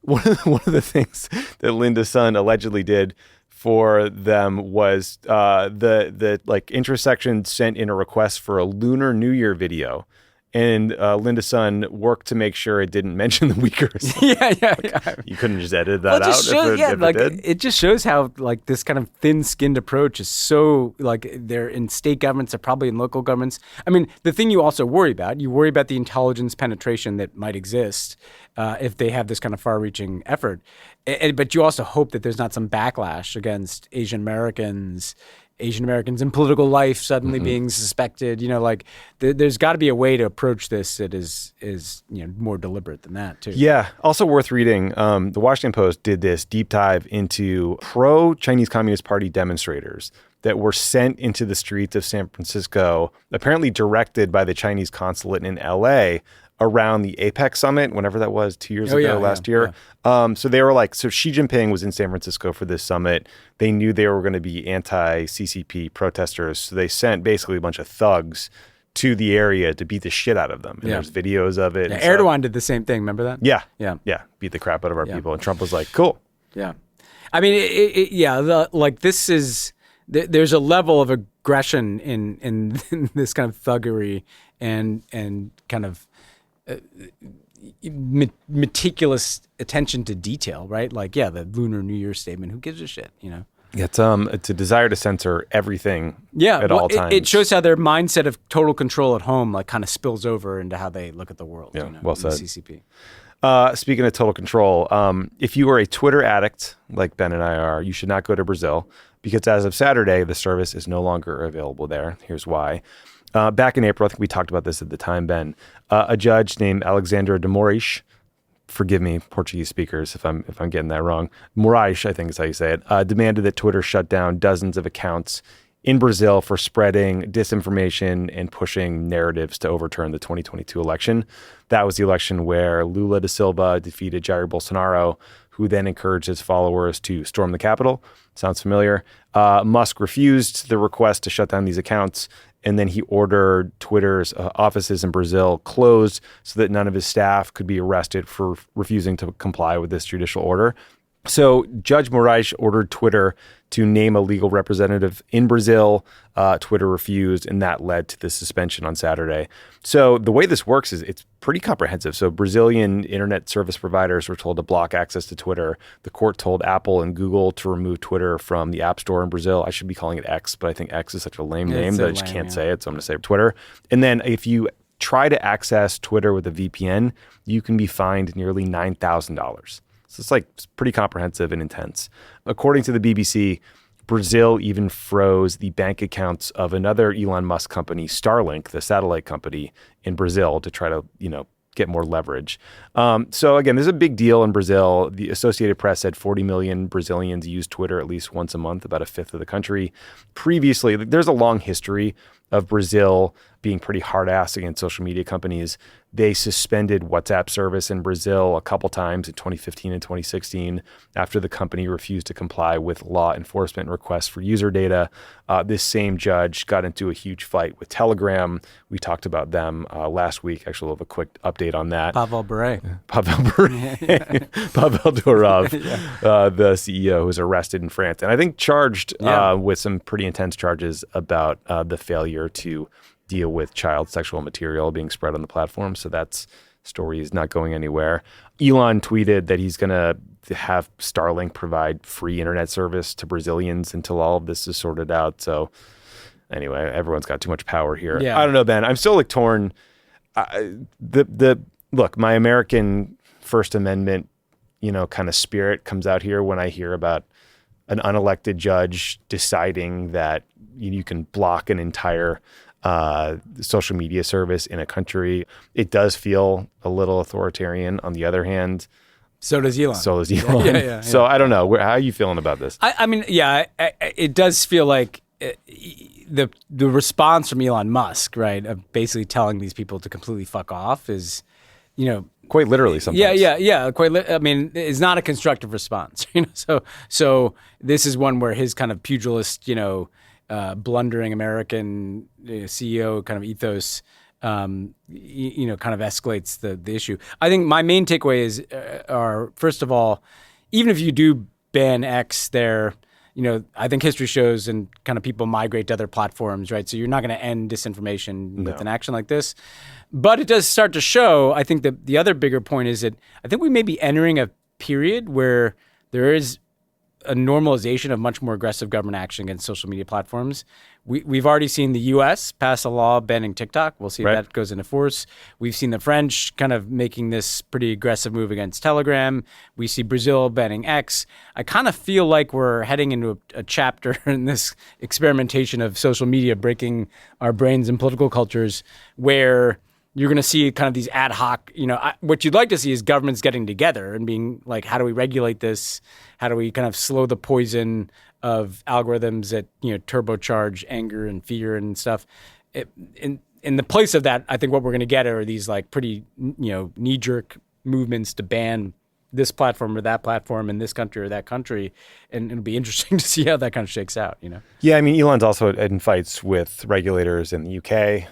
one of the things that Linda Sun allegedly did for them was the like intersection sent in a request for a Lunar New Year video. And Linda Sun worked to make sure it didn't mention the Uyghurs. Yeah. You couldn't just edit that out if it did. It just shows how like this kind of thin-skinned approach is so like they're in state governments, they're probably in local governments. I mean, the thing you also worry about the intelligence penetration that might exist if they have this kind of far-reaching effort. But you also hope that there's not some backlash against Asian Americans in political life suddenly being suspected. There's got to be a way to approach this that is more deliberate than that too. Yeah. Also worth reading. The Washington Post did this deep dive into pro-Chinese Communist Party demonstrators that were sent into the streets of San Francisco, apparently directed by the Chinese consulate in LA around the APEC summit, whenever that was, 2 years ago, last year. So they were so Xi Jinping was in San Francisco for this summit. They knew they were going to be anti-CCP protesters. So they sent basically a bunch of thugs to the area to beat the shit out of them. And there's videos of it. Yeah, Erdogan did the same thing. Remember that? Yeah. Beat the crap out of our people. And Trump was like, cool. Yeah. I mean, this is, there's a level of aggression in this kind of thuggery and kind of meticulous attention to detail, right? Like, the Lunar New Year statement. Who gives a shit, Yeah, it's a desire to censor everything at all times. It shows how their mindset of total control at home kind of spills over into how they look at the world. Yeah, well said. The CCP. Speaking of total control, if you are a Twitter addict like Ben and I are, you should not go to Brazil because as of Saturday, the service is no longer available there. Here's why. Back in April, I think we talked about this at the time, Ben, a judge named Alexandra de Moraes, forgive me, Portuguese speakers, if I'm getting that wrong, Moraes, I think is how you say it, demanded that Twitter shut down dozens of accounts in Brazil for spreading disinformation and pushing narratives to overturn the 2022 election. That was the election where Lula da Silva defeated Jair Bolsonaro, who then encouraged his followers to storm the Capitol. Sounds familiar. Musk refused the request to shut down these accounts, and then he ordered Twitter's offices in Brazil closed so that none of his staff could be arrested for refusing to comply with this judicial order. So Judge Moraes ordered Twitter to name a legal representative in Brazil. Twitter refused, and that led to the suspension on Saturday. So the way this works is it's pretty comprehensive. So Brazilian internet service providers were told to block access to Twitter. The court told Apple and Google to remove Twitter from the App Store in Brazil. I should be calling it X, but I think X is such a lame name that I just can't say it, so I'm going to say Twitter. And then if you try to access Twitter with a VPN, you can be fined nearly $9,000. So it's pretty comprehensive and intense. According to the BBC, Brazil even froze the bank accounts of another Elon Musk company, Starlink, the satellite company in Brazil, to try to, get more leverage. So again, this is a big deal in Brazil. The Associated Press said 40 million Brazilians use Twitter at least once a month, about a fifth of the country. Previously, there's a long history of Brazil being pretty hard-ass against social media companies. They suspended WhatsApp service in Brazil a couple times in 2015 and 2016 after the company refused to comply with law enforcement requests for user data. This same judge got into a huge fight with Telegram. We talked about them last week. Actually, we'll have a quick update on that. Pavel Bure. Pavel Durov, the CEO, who was arrested in France. And I think charged with some pretty intense charges about the failure to deal with child sexual material being spread on the platform. So that story is not going anywhere. Elon tweeted that he's going to have Starlink provide free internet service to Brazilians until all of this is sorted out. So anyway, everyone's got too much power here. Yeah. I don't know, Ben. I'm still like torn. Look, my American First Amendment, kind of spirit comes out here when I hear about an unelected judge deciding that you can block an entire social media service in a country. It does feel a little authoritarian. On the other hand, so does Elon. Yeah. So I don't know. How are you feeling about this? I mean, it does feel like the response from Elon Musk, right, of basically telling these people to completely fuck off is, quite literally sometimes. I mean, it's not a constructive response. So this is one where his kind of pugilist, blundering American CEO kind of ethos, kind of escalates the issue. I think my main takeaway are first of all, even if you do ban X there, I think history shows and kind of people migrate to other platforms, right? So you're not going to end disinformation with an action like this. But it does start to show, I think the other bigger point is that I think we may be entering a period where there is a normalization of much more aggressive government action against social media platforms. We've already seen the U.S. pass a law banning TikTok. We'll see if that goes into force. We've seen the French kind of making this pretty aggressive move against Telegram. We see Brazil banning X. I kind of feel like we're heading into a chapter in this experimentation of social media breaking our brains and political cultures where you're going to see kind of these ad hoc, what you'd like to see is governments getting together and being like, how do we regulate this? How do we kind of slow the poison of algorithms that, turbocharge anger and fear and stuff? In the place of that, I think what we're going to get are these like pretty, knee-jerk movements to ban this platform or that platform in this country or that country. And it'll be interesting to see how that kind of shakes out, Yeah, I mean, Elon's also in fights with regulators in the UK,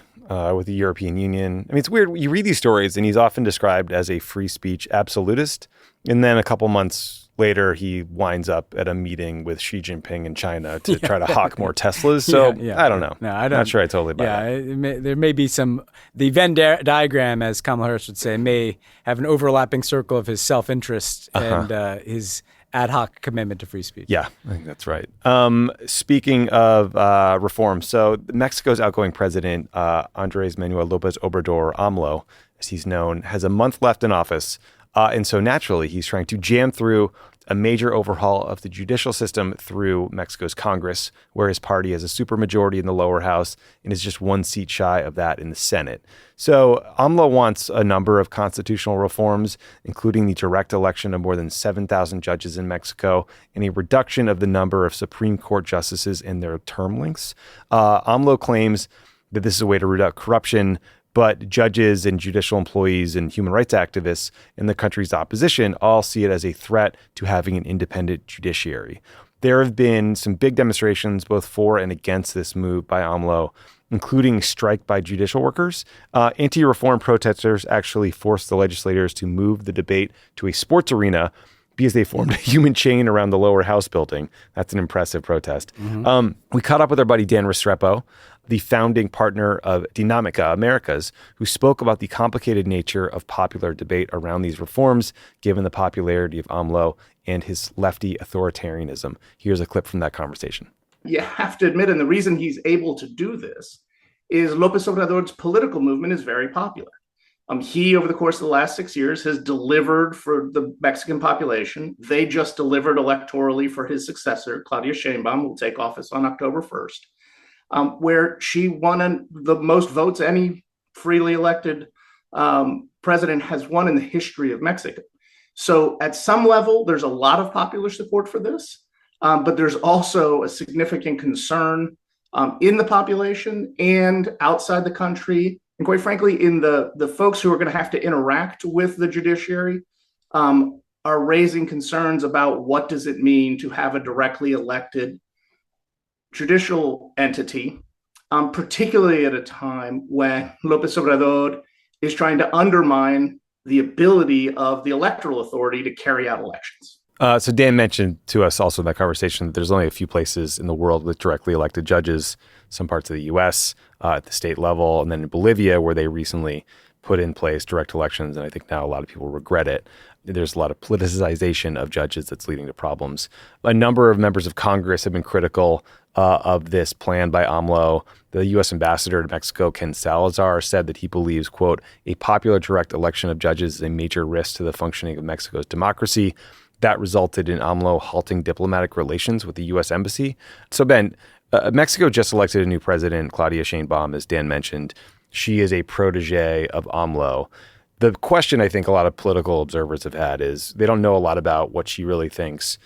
with the European Union. I mean, it's weird. You read these stories and he's often described as a free speech absolutist. And then a couple months later, he winds up at a meeting with Xi Jinping in China to try to hawk more Teslas. So I don't know. No, I'm not sure I totally buy that. There may be the Venn diagram, as Kamala Harris would say, may have an overlapping circle of his self-interest and his ad hoc commitment to free speech. Yeah, I think that's right. Speaking of reform, so Mexico's outgoing president, Andrés Manuel López Obrador, AMLO, as he's known, has a month left in office. And so naturally, he's trying to jam through a major overhaul of the judicial system through Mexico's Congress, where his party has a supermajority in the lower house and is just one seat shy of that in the Senate. So AMLO wants a number of constitutional reforms, including the direct election of more than 7,000 judges in Mexico and a reduction of the number of Supreme Court justices and their term lengths. AMLO claims that this is a way to root out corruption, but judges and judicial employees and human rights activists in the country's opposition all see it as a threat to having an independent judiciary. There have been some big demonstrations both for and against this move by AMLO, including strike by judicial workers. Anti-reform protesters actually forced the legislators to move the debate to a sports arena because they formed a human chain around the lower house building. That's an impressive protest. We caught up with our buddy Dan Restrepo, the founding partner of Dinamica Americas, who spoke about the complicated nature of popular debate around these reforms, given the popularity of AMLO and his lefty authoritarianism. Here's a clip from that conversation. You have to admit, and the reason he's able to do this is López Obrador's political movement is very popular. He, over the course of the last 6 years, has delivered for the Mexican population. They just delivered electorally for his successor, Claudia Sheinbaum, who will take office on October 1st, where she won the most votes any freely elected president has won in the history of Mexico. So at some level, there's a lot of popular support for this, but there's also a significant concern in the population and outside the country, and quite frankly, in the folks who are going to have to interact with the judiciary, are raising concerns about what does it mean to have a directly elected judicial entity, particularly at a time when López Obrador is trying to undermine the ability of the electoral authority to carry out elections. So Dan mentioned to us also in that conversation that there's only a few places in the world with directly elected judges, some parts of the U.S. At the state level, and then in Bolivia, where they recently put in place direct elections, and I think now a lot of people regret it. There's a lot of politicization of judges that's leading to problems. A number of members of Congress have been critical of this plan by AMLO. The U.S. ambassador to Mexico, Ken Salazar, said that he believes, quote, a popular direct election of judges is a major risk to the functioning of Mexico's democracy. That resulted in AMLO halting diplomatic relations with the U.S. embassy. So, Ben, Mexico just elected a new president, Claudia Sheinbaum, as Dan mentioned. She is a protege of AMLO. The question I think a lot of political observers have had is they don't know a lot about what she really thinks.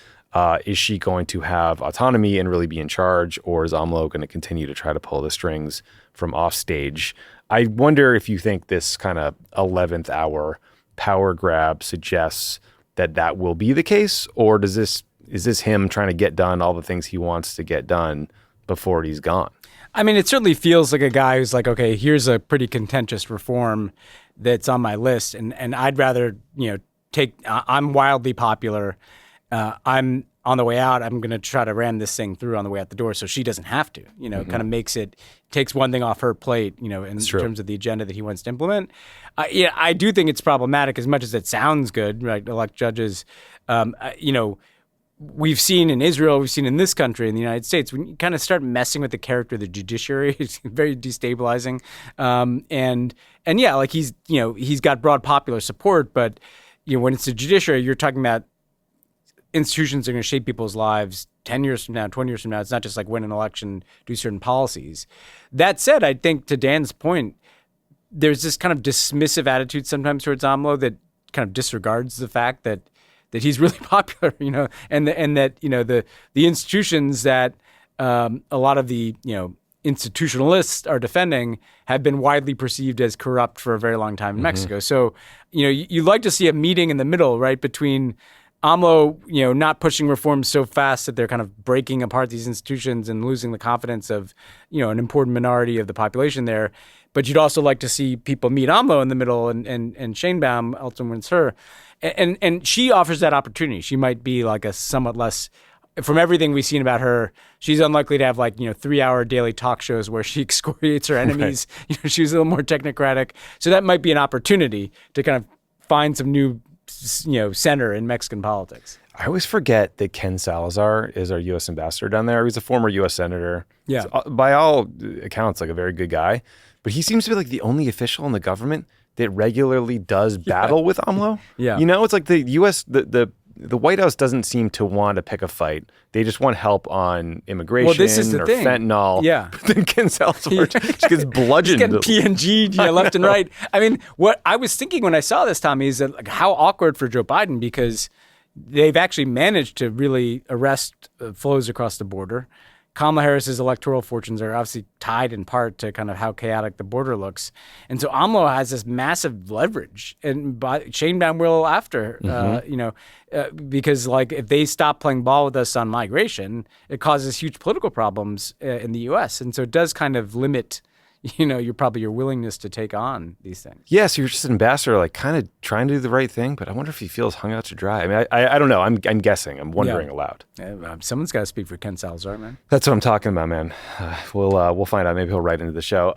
Is she going to have autonomy and really be in charge, or is AMLO going to continue to try to pull the strings from off stage? I wonder if you think this kind of 11th hour power grab suggests that will be the case, or is this him trying to get done all the things he wants to get done before he's gone? I mean, it certainly feels like a guy who's like, okay, here's a pretty contentious reform that's on my list, and I'd rather, I'm wildly popular. I'm on the way out. I'm going to try to ram this thing through on the way out the door, so she doesn't have to. Kind of takes one thing off her plate. In terms of the agenda that he wants to implement. I do think it's problematic as much as it sounds good, right? Elect judges. We've seen in Israel, we've seen in this country, in the United States, when you kind of start messing with the character of the judiciary, it's very destabilizing. He's got broad popular support, but when it's the judiciary, you're talking about institutions that are going to shape people's lives 10 years from now, 20 years from now. It's not just like win an election, do certain policies. That said, I think to Dan's point, there's this kind of dismissive attitude sometimes towards AMLO that kind of disregards the fact that he's really popular, and that the institutions that a lot of the institutionalists are defending have been widely perceived as corrupt for a very long time in Mexico. So you like to see a meeting in the middle, right, between AMLO, not pushing reforms so fast that they're kind of breaking apart these institutions and losing the confidence of an important minority of the population there. But you'd also like to see people meet AMLO in the middle, and Sheinbaum ultimately wins her. And she offers that opportunity. She might be like a somewhat less, from everything we've seen about her, she's unlikely to have 3-hour daily talk shows where she excoriates her enemies. Right. She was a little more technocratic. So that might be an opportunity to kind of find some new, center in Mexican politics. I always forget that Ken Salazar is our U.S. ambassador down there. He's a former U.S. senator. Yeah. So, by all accounts, a very good guy. But he seems to be the only official in the government that regularly does battle with AMLO. Yeah. It's like the U.S., the White House doesn't seem to want to pick a fight. They just want help on immigration or fentanyl. Yeah. But then Ken Salazar just gets bludgeoned. He's getting PNG'd left and right. I mean, what I was thinking when I saw this, Tommy, is that how awkward for Joe Biden, because they've actually managed to really arrest flows across the border. Kamala Harris's electoral fortunes are obviously tied in part to kind of how chaotic the border looks. And so AMLO has this massive leverage, and Sheinbaum will after, because if they stop playing ball with us on migration, it causes huge political problems in the U.S. And so it does kind of limit your willingness to take on these things. Yeah, so you're just an ambassador, kind of trying to do the right thing, but I wonder if he feels hung out to dry. I mean, I don't know. I'm guessing. I'm wondering aloud. Someone's got to speak for Ken Salazar, man. That's what I'm talking about, man. We'll find out. Maybe he'll write into the show.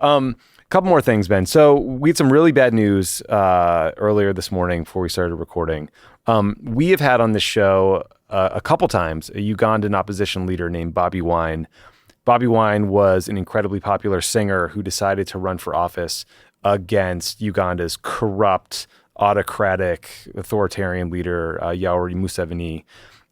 Couple more things, Ben. So we had some really bad news earlier this morning before we started recording. We have had on this show a couple times a Ugandan opposition leader named Bobi Wine. Bobi Wine was an incredibly popular singer who decided to run for office against Uganda's corrupt, autocratic, authoritarian leader, Yoweri Museveni.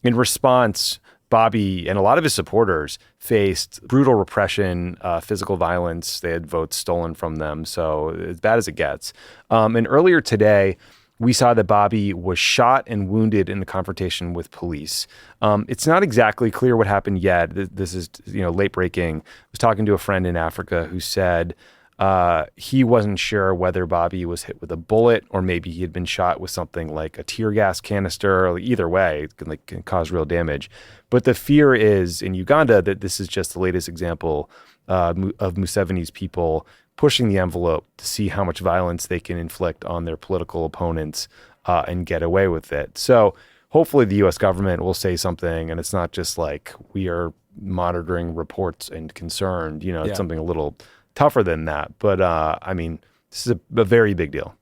In response, Bobby and a lot of his supporters faced brutal repression, physical violence. They had votes stolen from them. So as bad as it gets. And earlier today, we saw that Bobby was shot and wounded in the confrontation with police. It's not exactly clear what happened yet. This is, late breaking. I was talking to a friend in Africa who said he wasn't sure whether Bobby was hit with a bullet or maybe he had been shot with something like a tear gas canister. Either way, it can cause real damage. But the fear is in Uganda that this is just the latest example of Museveni's people pushing the envelope to see how much violence they can inflict on their political opponents and get away with it. So hopefully the U.S. government will say something, and it's not just like we are monitoring reports and concerned. It's something a little tougher than that. But this is a very big deal.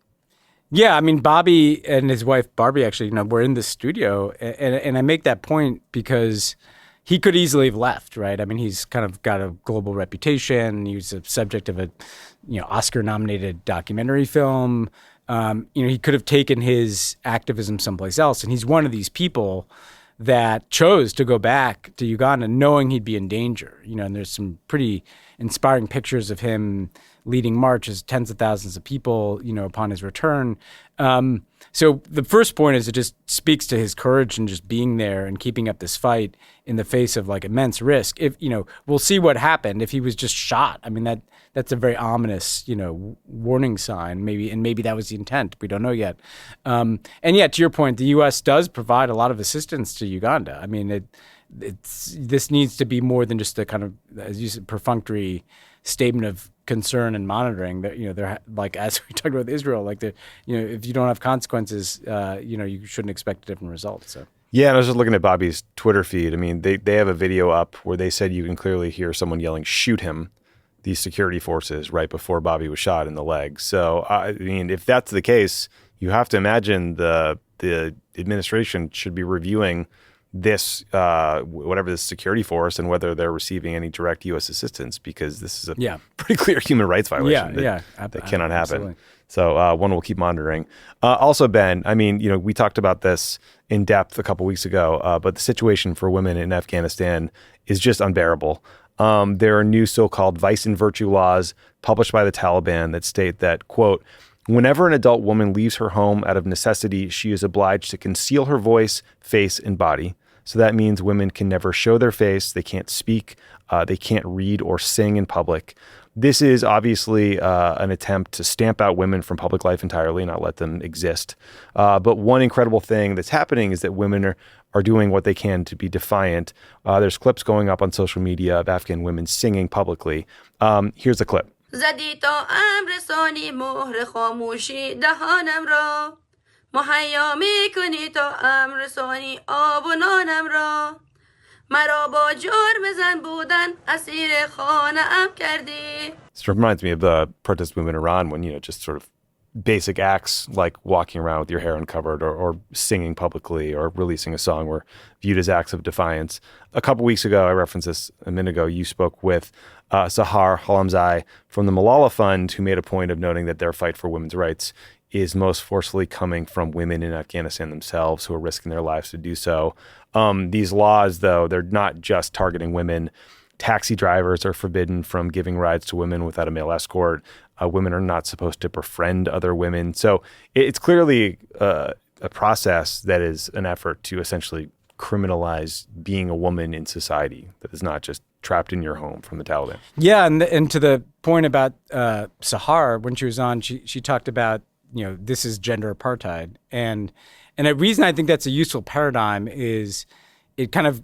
Yeah, Bobby and his wife Barbie actually, were in the studio, and I make that point because he could easily have left, right? He's kind of got a global reputation. He was a subject of a, Oscar-nominated documentary film. He could have taken his activism someplace else, and he's one of these people that chose to go back to Uganda knowing he'd be in danger. And there's some pretty inspiring pictures of him leading marches, tens of thousands of people, upon his return. So the first point is it just speaks to his courage and just being there and keeping up this fight in the face of immense risk. If, we'll see what happened if he was just shot. That's a very ominous, warning sign. Maybe that was the intent. We don't know yet. And yet, to your point, the U.S. does provide a lot of assistance to Uganda. This needs to be more than just a kind of, as you said, perfunctory statement of concern and monitoring. That they're as we talked about with Israel, if you don't have consequences, you shouldn't expect a different result. So. Yeah, and I was just looking at Bobby's Twitter feed. They have a video up where they said you can clearly hear someone yelling, "Shoot him!" These security forces right before Bobby was shot in the leg. So if that's the case, you have to imagine the administration should be reviewing this, whatever this security force, and whether they're receiving any direct U.S. assistance, because this is a pretty clear human rights violation that cannot happen. Absolutely. So one will keep monitoring. Also, Ben, we talked about this in depth a couple weeks ago, but the situation for women in Afghanistan is just unbearable. There are new so-called vice and virtue laws published by the Taliban that state that, quote, whenever an adult woman leaves her home out of necessity, she is obliged to conceal her voice, face, and body. So that means women can never show their face, they can't speak, they can't read or sing in public. This is obviously an attempt to stamp out women from public life entirely, not let them exist. But one incredible thing that's happening is that women are doing what they can to be defiant. There's clips going up on social media of Afghan women singing publicly. Here's a clip. زدی تا امر ثانی مهر خاموشی دهانم را مهیا میکنی تا امر ثانی آب و نانم را مرا با جرم زن بودن اسیر خانه‌ام کردی. This reminds me of the protest movement in Iran when, just sort of basic acts like walking around with your hair uncovered or singing publicly or releasing a song were viewed as acts of defiance. A couple weeks ago, I referenced this a minute ago, you spoke with Sahar Halamzai from the Malala Fund, who made a point of noting that their fight for women's rights is most forcefully coming from women in Afghanistan themselves who are risking their lives to do so. These laws, though, they're not just targeting women. Taxi drivers are forbidden from giving rides to women without a male escort. Women are not supposed to befriend other women. So it's clearly a process that is an effort to essentially criminalize being a woman in society that is not just trapped in your home from the Taliban. Yeah, and to the point about Sahar, when she was on, she talked about, this is gender apartheid. And a reason I think that's a useful paradigm is it kind of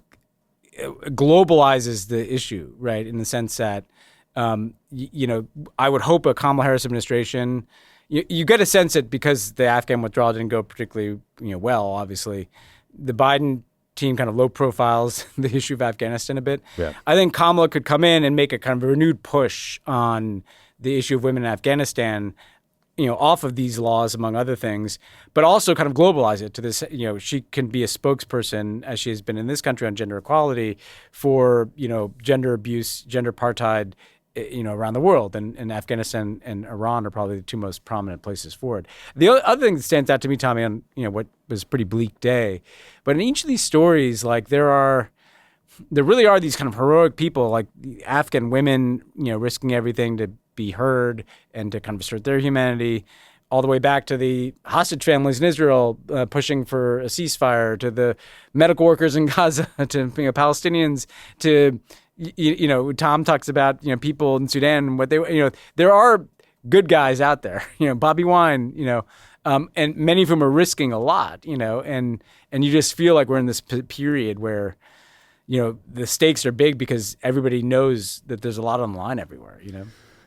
globalizes the issue, right? In the sense that, I would hope a Kamala Harris administration, you get a sense that because the Afghan withdrawal didn't go particularly, well, obviously, the Biden team kind of low profiles the issue of Afghanistan a bit. Yeah. I think Kamala could come in and make a kind of a renewed push on the issue of women in Afghanistan, off of these laws, among other things, but also kind of globalize it to this, she can be a spokesperson, as she has been in this country, on gender equality for, gender abuse, gender apartheid, around the world. And Afghanistan and Iran are probably the two most prominent places for it. The other thing that stands out to me, Tommy, on, what was a pretty bleak day, but in each of these stories, there really are these kind of heroic people, like Afghan women, risking everything to be heard and to kind of assert their humanity, all the way back to the hostage families in Israel pushing for a ceasefire, to the medical workers in Gaza, to Palestinians, to Tom talks about people in Sudan, what they there are good guys out there, Bobby Wine, and many of whom are risking a lot, and you just feel like we're in this period where the stakes are big because everybody knows that there's a lot on the line everywhere.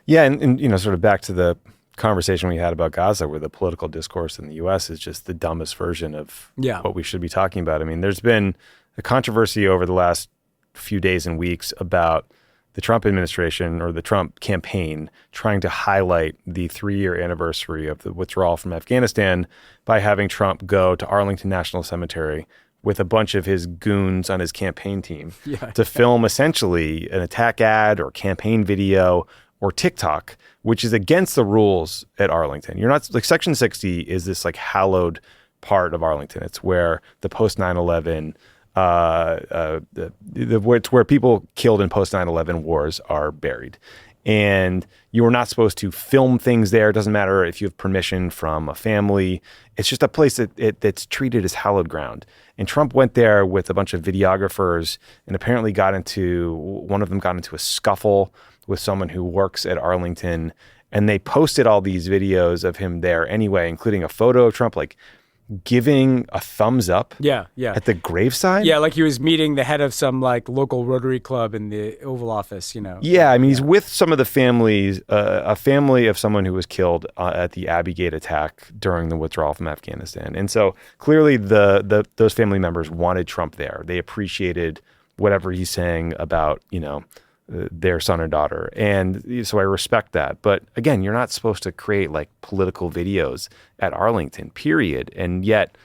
Yeah, and sort of back to the conversation we had about Gaza, where the political discourse in the U.S. is just the dumbest version of what we should be talking about. I mean, there's been a controversy over the last few days and weeks about the Trump administration or the Trump campaign trying to highlight the 3-year anniversary of the withdrawal from Afghanistan by having Trump go to Arlington National Cemetery with a bunch of his goons on his campaign team to film essentially an attack ad or campaign video or TikTok, which is against the rules at Arlington. You're not like Section 60 is this like hallowed part of Arlington. It's where the post 9/11, it's where people killed in post 9/11 wars are buried. And you are not supposed to film things there. It doesn't matter if you have permission from a family. It's just a place that's treated as hallowed ground. And Trump went there with a bunch of videographers and apparently one of them got into a scuffle with someone who works at Arlington. And they posted all these videos of him there anyway, including a photo of Trump, like giving a thumbs up at the graveside. Yeah, like he was meeting the head of some like local Rotary Club in the Oval Office, Yeah, I mean, he's with some of the families, a family of someone who was killed at the Abbey Gate attack during the withdrawal from Afghanistan. And so clearly those family members wanted Trump there. They appreciated whatever he's saying about, their son or daughter. And so I respect that. But again, you're not supposed to create like political videos at Arlington, period. And yet,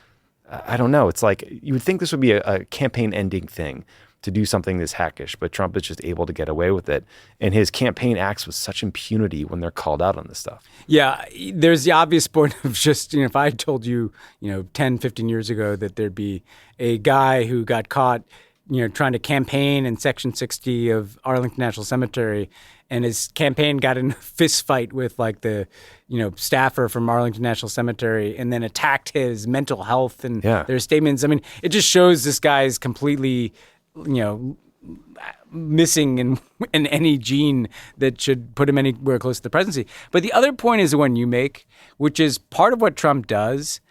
I don't know. It's like you would think this would be a campaign ending thing to do something this hackish, but Trump is just able to get away with it. And his campaign acts with such impunity when they're called out on this stuff. Yeah, there's the obvious point of just, if I told you, 10, 15 years ago that there'd be a guy who got caught trying to campaign in Section 60 of Arlington National Cemetery, and his campaign got in a fist fight with like the, staffer from Arlington National Cemetery, and then attacked his mental health and their statements. I mean, it just shows this guy's completely, missing in any gene that should put him anywhere close to the presidency. But the other point is the one you make, which is part of what Trump does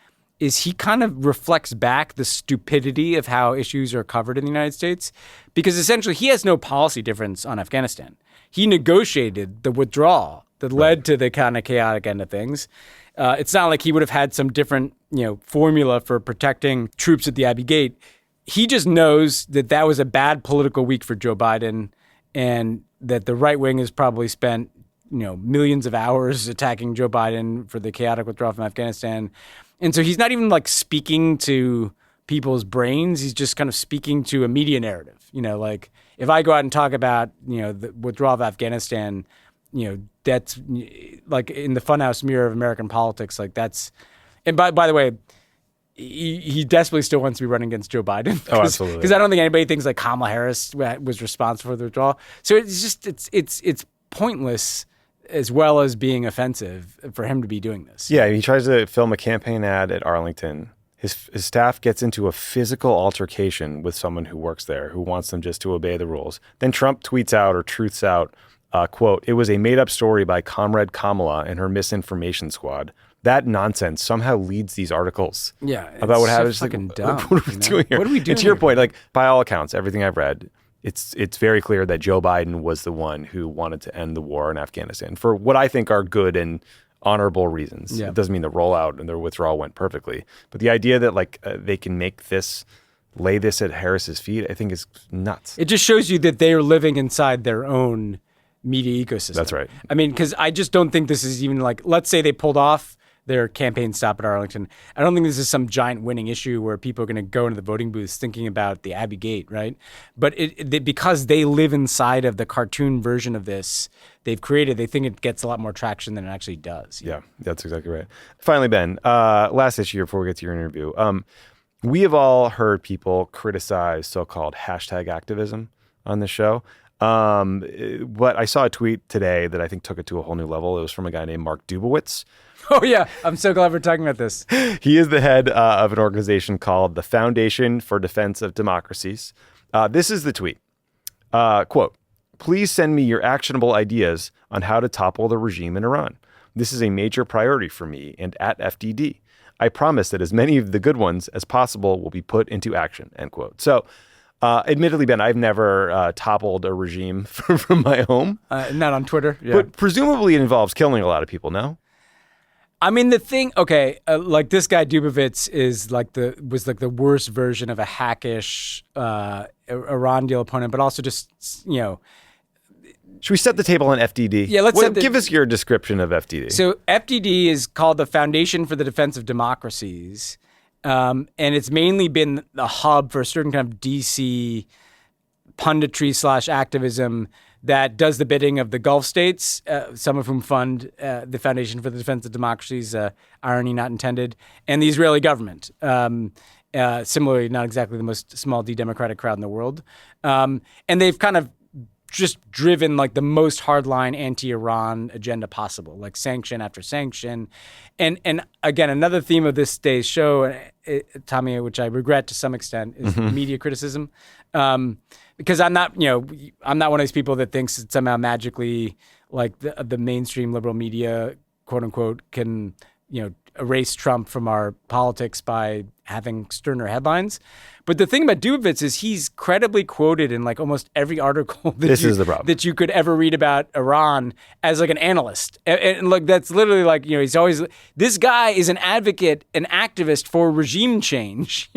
is he kind of reflects back the stupidity of how issues are covered in the United States, because essentially he has no policy difference on Afghanistan. He negotiated the withdrawal that led to the kind of chaotic end of things. It's not like he would have had some different, formula for protecting troops at the Abbey Gate. He just knows that that was a bad political week for Joe Biden, and that the right wing has probably spent, millions of hours attacking Joe Biden for the chaotic withdrawal from Afghanistan. And so he's not even like speaking to people's brains. He's just kind of speaking to a media narrative. Like if I go out and talk about, the withdrawal of Afghanistan, that's like in the funhouse mirror of American politics. Like that's, and by the way, he desperately still wants to be running against Joe Biden. Oh, absolutely. Because I don't think anybody thinks like Kamala Harris was responsible for the withdrawal. So it's just, it's pointless, as well as being offensive for him to be doing this. Yeah, he tries to film a campaign ad at Arlington. His staff gets into a physical altercation with someone who works there, who wants them just to obey the rules. Then Trump tweets out or truths out, quote, "It was a made-up story by Comrade Kamala and her misinformation squad." That nonsense somehow leads these articles about what happens. So fucking dumb. What are we doing here? What are we doing? And to your point, like by all accounts, everything I've read, it's very clear that Joe Biden was the one who wanted to end the war in Afghanistan for what I think are good and honorable reasons. It doesn't mean the rollout and the withdrawal went perfectly, but the idea that like they can lay this at Harris's feet, I think is nuts. It just shows you that they are living inside their own media ecosystem. That's right. I mean, because I just don't think this is even like, let's say they pulled off their campaign stop at Arlington. I don't think this is some giant winning issue where people are going to go into the voting booths thinking about the Abbey Gate, right? But because they live inside of the cartoon version of this they've created, they think it gets a lot more traction than it actually does. Yeah, that's exactly right. Finally, Ben, last issue before we get to your interview. We have all heard people criticize so-called hashtag activism on the show. But I saw a tweet today that I think took it to a whole new level. It was from a guy named Mark Dubowitz. Oh, yeah. I'm so glad we're talking about this. He is the head of an organization called the Foundation for Defense of Democracies. This is the tweet. Quote, "Please send me your actionable ideas on how to topple the regime in Iran. This is a major priority for me and at FDD. I promise that as many of the good ones as possible will be put into action," end quote. So, admittedly, Ben, I've never toppled a regime from my home. Not on Twitter. Yeah. But presumably it involves killing a lot of people, no? I mean, the thing, like this guy Dubowitz was like the worst version of a hackish Iran deal opponent, but also just, Should we set the table on FDD? Yeah, let's give us your description of FDD. So FDD is called the Foundation for the Defense of Democracies, and it's mainly been the hub for a certain kind of DC punditry / activism that does the bidding of the Gulf states, some of whom fund the Foundation for the Defense of Democracies, irony not intended, and the Israeli government. Similarly, not exactly the most small D-democratic crowd in the world. And they've kind of just driven like the most hardline anti-Iran agenda possible, like sanction after sanction. And again, another theme of this day's show, Tommy, which I regret to some extent, is media criticism. Because I'm not one of these people that thinks that somehow magically like the mainstream liberal media, quote unquote, can, erase Trump from our politics by having sterner headlines. But the thing about Dubowitz is he's credibly quoted in like almost every article that you could ever read about Iran as like an analyst. And look, that's literally like, he's always, this guy is an advocate, an activist for regime change,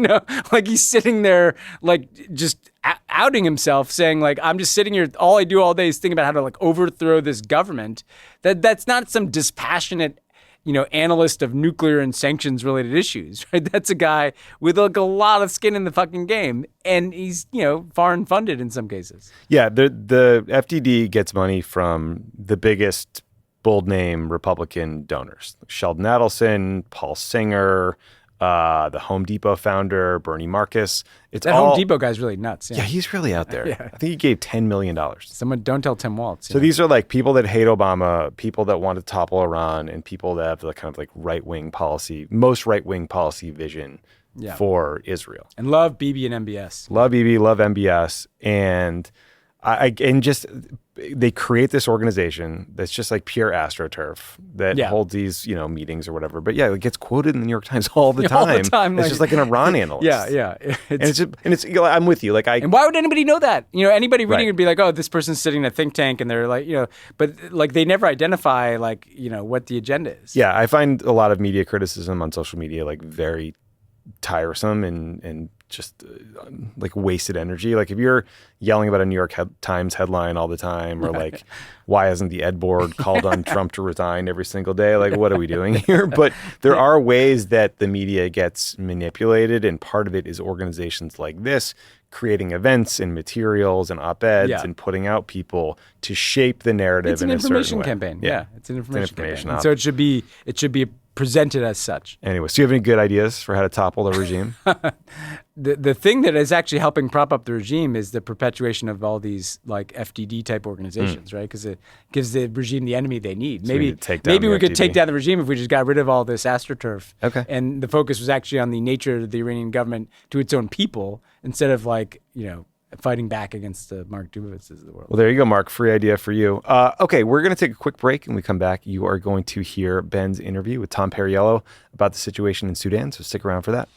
like he's sitting there like just outing himself saying like, I'm just sitting here, all I do all day is think about how to like overthrow this government. That's not some dispassionate analyst of nuclear and sanctions related issues, right? That's a guy with like a lot of skin in the fucking game. And he's, foreign funded in some cases. Yeah. The FDD gets money from the biggest bold name Republican donors, Sheldon Adelson, Paul Singer, the Home Depot founder, Bernie Marcus. Home Depot guy's really nuts. Yeah, he's really out there. Yeah. I think he gave $10 million. Don't tell Tim Waltz. So these are like people that hate Obama, people that want to topple Iran, and people that have the kind of like right-wing policy vision for Israel. And love Bibi and MBS. Love Bibi, love MBS. And they create this organization that's just like pure AstroTurf that holds these, meetings or whatever. But yeah, it gets quoted in the New York Times all the time. All the time. It's just like an Iran analyst. Yeah. It's I'm with you. And why would anybody know that? Anybody reading it would be like, oh, this person's sitting in a think tank, and they're like, but like they never identify like, what the agenda is. Yeah, I find a lot of media criticism on social media like very tiresome and just like wasted energy. Like if you're yelling about a New York Times headline all the time, or like, why hasn't the Ed board called on Trump to resign every single day? Like, what are we doing here? But there are ways that the media gets manipulated, and part of it is organizations like this creating events and materials and op-eds and putting out people to shape the narrative. It's an information campaign. Yeah, it's an information campaign. And so it should be presented as such. Anyway, so you have any good ideas for how to topple the regime? The thing that is actually helping prop up the regime is the perpetuation of all these like FDD type organizations, right? Because it gives the regime the enemy they need. So maybe we could take down the regime if we just got rid of all this AstroTurf. Okay. And the focus was actually on the nature of the Iranian government to its own people, instead of like, fighting back against the Mark Dubowitzes of the world. Well, there you go, Mark. Free idea for you. Okay, we're going to take a quick break, and we come back. You are going to hear Ben's interview with Tom Perriello about the situation in Sudan, so stick around for that.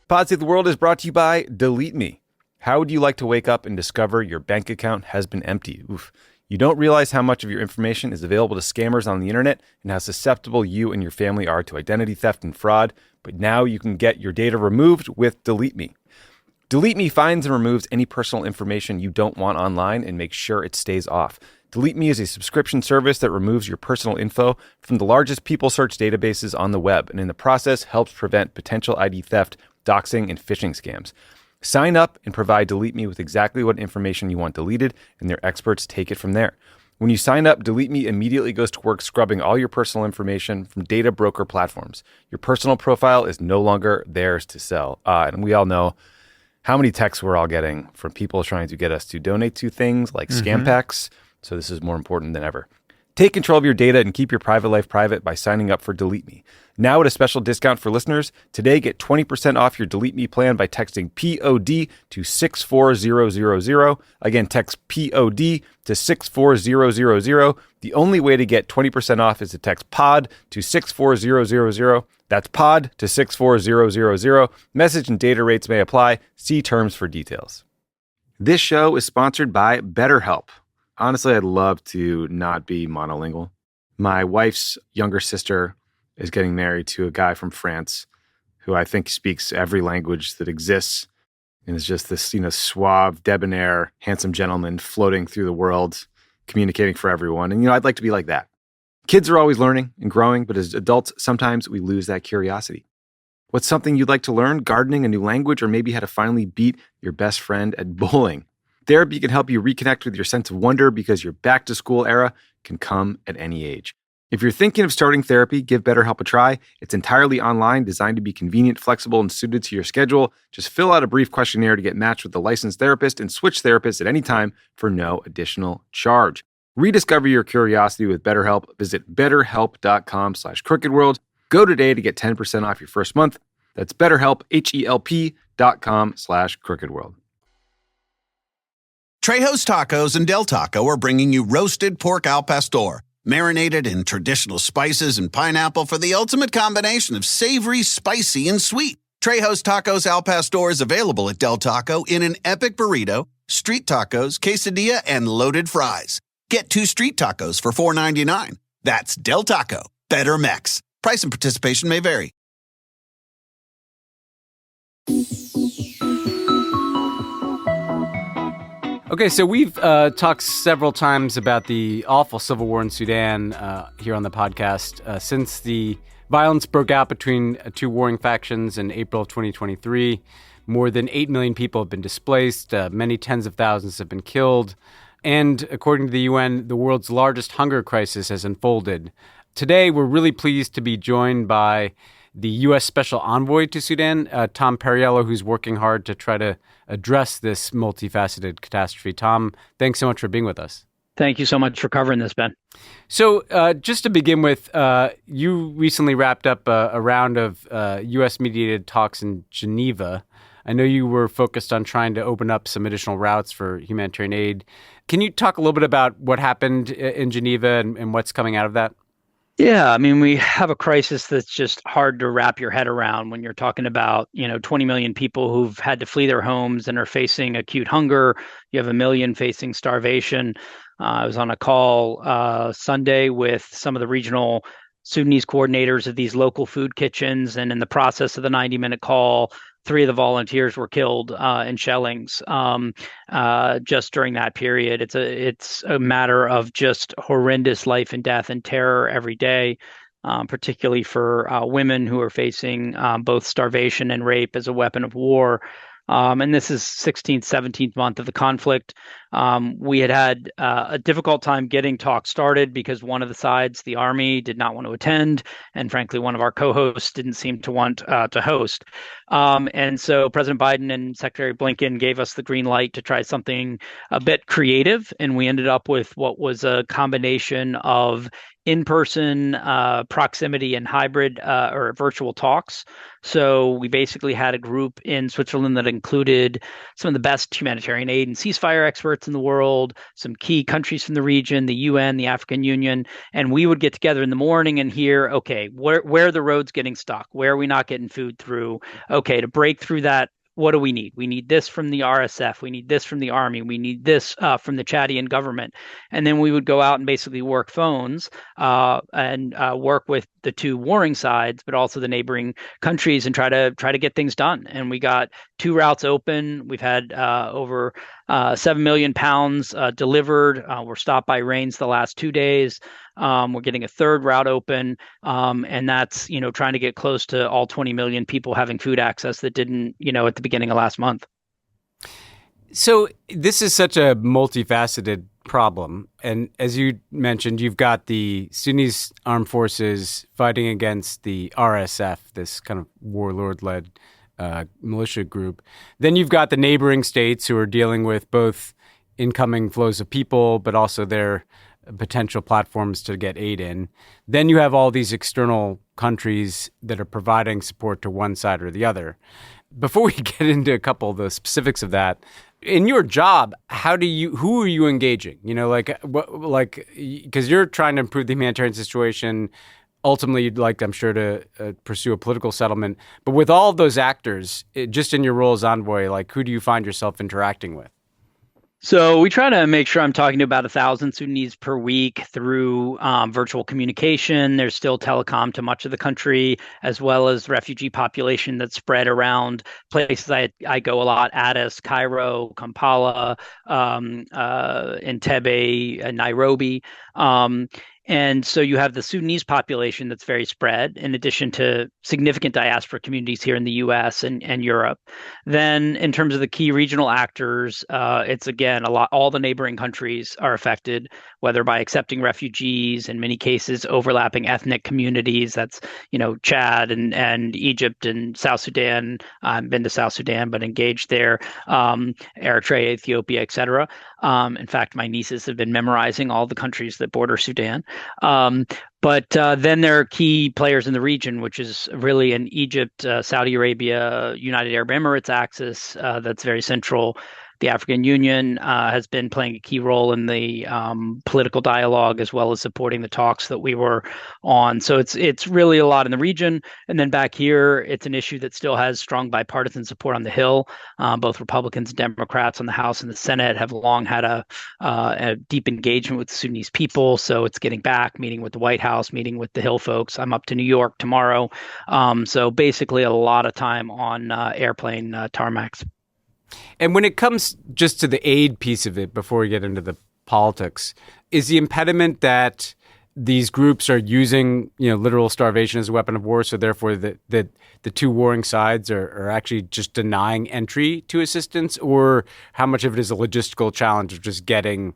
Pod Save the World is brought to you by Delete Me. How would you like to wake up and discover your bank account has been empty? Oof. You don't realize how much of your information is available to scammers on the internet and how susceptible you and your family are to identity theft and fraud, but now you can get your data removed with Delete Me. Delete Me finds and removes any personal information you don't want online and makes sure it stays off. Delete Me is a subscription service that removes your personal info from the largest people search databases on the web, and in the process helps prevent potential ID theft, doxing, and phishing scams. Sign up and provide Delete Me with exactly what information you want deleted, and their experts take it from there. When you sign up, Delete Me immediately goes to work scrubbing all your personal information from data broker platforms. Your personal profile is no longer theirs to sell. And we all know how many texts we're all getting from people trying to get us to donate to things like scam packs. So this is more important than ever. Take control of your data and keep your private life private by signing up for Delete Me. Now at a special discount for listeners, today get 20% off your Delete Me plan by texting POD to 64000. Again, text POD to 64000. The only way to get 20% off is to text POD to 64000. That's POD to 64000. Message and data rates may apply. See terms for details. This show is sponsored by BetterHelp. Honestly, I'd love to not be monolingual. My wife's younger sister is getting married to a guy from France who I think speaks every language that exists and is just this, suave, debonair, handsome gentleman floating through the world, communicating for everyone. And, I'd like to be like that. Kids are always learning and growing, but as adults, sometimes we lose that curiosity. What's something you'd like to learn? Gardening, a new language, or maybe how to finally beat your best friend at bowling. Therapy can help you reconnect with your sense of wonder because your back-to-school era can come at any age. If you're thinking of starting therapy, give BetterHelp a try. It's entirely online, designed to be convenient, flexible, and suited to your schedule. Just fill out a brief questionnaire to get matched with a licensed therapist and switch therapists at any time for no additional charge. Rediscover your curiosity with BetterHelp. Visit betterhelp.com/crookedworld. Go today to get 10% off your first month. That's BetterHelp, HELP.com/crookedworld. Trejo's Tacos and Del Taco are bringing you roasted pork al pastor, marinated in traditional spices and pineapple for the ultimate combination of savory, spicy, and sweet. Trejo's Tacos al pastor is available at Del Taco in an epic burrito, street tacos, quesadilla, and loaded fries. Get 2 street tacos for $4.99. That's Del Taco. Better Mex. Price and participation may vary. Okay, so we've talked several times about the awful civil war in Sudan here on the podcast since the violence broke out between two warring factions in April of 2023. More than 8 million people have been displaced. Many tens of thousands have been killed. And according to the UN, the world's largest hunger crisis has unfolded. Today, we're really pleased to be joined by the U.S. Special Envoy to Sudan, Tom Perriello, who's working hard to try to address this multifaceted catastrophe. Tom, thanks so much for being with us. Thank you so much for covering this, Ben. So just to begin with, you recently wrapped up a round of U.S.-mediated talks in Geneva. I know you were focused on trying to open up some additional routes for humanitarian aid. Can you talk a little bit about what happened in Geneva and what's coming out of that? Yeah, I mean, we have a crisis that's just hard to wrap your head around when you're talking about, 20 million people who've had to flee their homes and are facing acute hunger. You have 1 million facing starvation. I was on a call Sunday with some of the regional Sudanese coordinators of these local food kitchens. And in the process of the 90-minute call, 3 of the volunteers were killed in shellings just during that period. It's a matter of just horrendous life and death and terror every day, particularly for women who are facing both starvation and rape as a weapon of war. And this is 16th, 17th month of the conflict. We had a difficult time getting talks started because one of the sides, the army, did not want to attend. And frankly, one of our co-hosts didn't seem to want to host. And so President Biden and Secretary Blinken gave us the green light to try something a bit creative. And we ended up with what was a combination of in-person proximity and hybrid or virtual talks. So we basically had a group in Switzerland that included some of the best humanitarian aid and ceasefire experts in the world, some key countries from the region, the UN, the African Union, and we would get together in the morning and hear, okay, where are the roads getting stuck? Where are we not getting food through? Okay, to break through that, what do we need? We need this from the RSF. We need this from the army. We need this from the Chadian government. And then we would go out and basically work phones and work with the two warring sides, but also the neighboring countries and try to get things done. And we got 2 routes open. We've had over 7 million pounds delivered. We're stopped by rains the last 2 days. We're getting a 3rd route open, and that's, trying to get close to all 20 million people having food access that didn't, at the beginning of last month. So this is such a multifaceted problem. And as you mentioned, you've got the Sudanese armed forces fighting against the RSF, this kind of warlord-led militia group. Then you've got the neighboring states who are dealing with both incoming flows of people, but also their potential platforms to get aid in. Then you have all these external countries that are providing support to one side or the other. Before we get into a couple of the specifics of that, in your job, who are you engaging? Because you're trying to improve the humanitarian situation. Ultimately, you'd like, I'm sure, to pursue a political settlement. But with all of those actors, just in your role as envoy, who do you find yourself interacting with? So we try to make sure I'm talking to about 1,000 Sudanese per week through virtual communication. There's still telecom to much of the country, as well as refugee population that's spread around places I go a lot: Addis, Cairo, Kampala, Entebbe, and Nairobi. And so you have the Sudanese population that's very spread, in addition to significant diaspora communities here in the U.S. and Europe. Then in terms of the key regional actors, it's again, all the neighboring countries are affected, whether by accepting refugees, in many cases overlapping ethnic communities. That's, Chad and Egypt and South Sudan. I've been to South Sudan, but engaged there, Eritrea, Ethiopia, et cetera. In fact, my nieces have been memorizing all the countries that border Sudan. But then there are key players in the region, which is really in Egypt, Saudi Arabia, United Arab Emirates axis that's very central. The African Union has been playing a key role in the political dialogue, as well as supporting the talks that we were on. So it's really a lot in the region. And then back here, it's an issue that still has strong bipartisan support on the Hill. Both Republicans and Democrats on the House and the Senate have long had a deep engagement with the Sudanese people. So it's getting back, meeting with the White House, meeting with the Hill folks. I'm up to New York tomorrow. So basically a lot of time on airplane tarmacs. And when it comes just to the aid piece of it, before we get into the politics, is the impediment that these groups are using, literal starvation as a weapon of war, so therefore the two warring sides are actually just denying entry to assistance? Or how much of it is a logistical challenge of just getting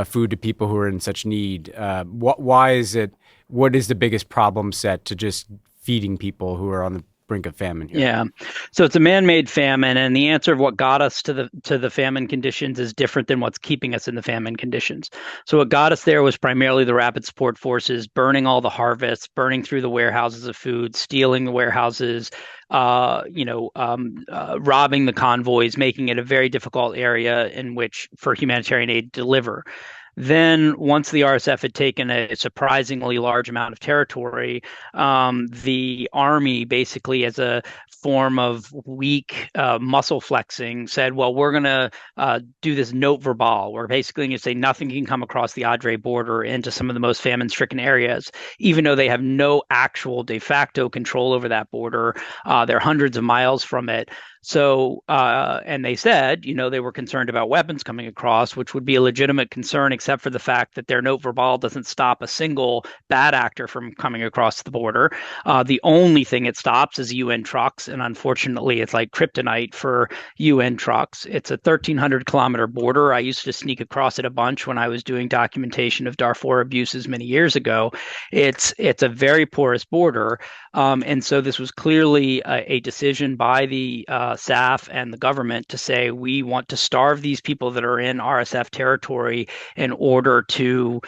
food to people who are in such need? Why is it? What is the biggest problem set to just feeding people who are on the brink of famine here? Yeah. So it's a man-made famine, and the answer of what got us to the famine conditions is different than what's keeping us in the famine conditions. So what got us there was primarily the rapid support forces burning all the harvests, burning through the warehouses of food, stealing the warehouses, robbing the convoys, making it a very difficult area in which for humanitarian aid to deliver. Then once the RSF had taken a surprisingly large amount of territory, the army basically, as a form of weak muscle flexing, said, well, we're going to do this note verbal. We're basically going to say nothing can come across the Adre border into some of the most famine-stricken areas, even though they have no actual de facto control over that border. They're hundreds of miles from it. So, and they said, they were concerned about weapons coming across, which would be a legitimate concern, except for the fact that their note verbal doesn't stop a single bad actor from coming across the border. The only thing it stops is UN trucks. And unfortunately, it's like kryptonite for UN trucks. It's a 1,300 kilometer border. I used to sneak across it a bunch when I was doing documentation of Darfur abuses many years ago. It's a very porous border. And so this was clearly a decision by the SAF and the government to say, we want to starve these people that are in RSF territory in order to,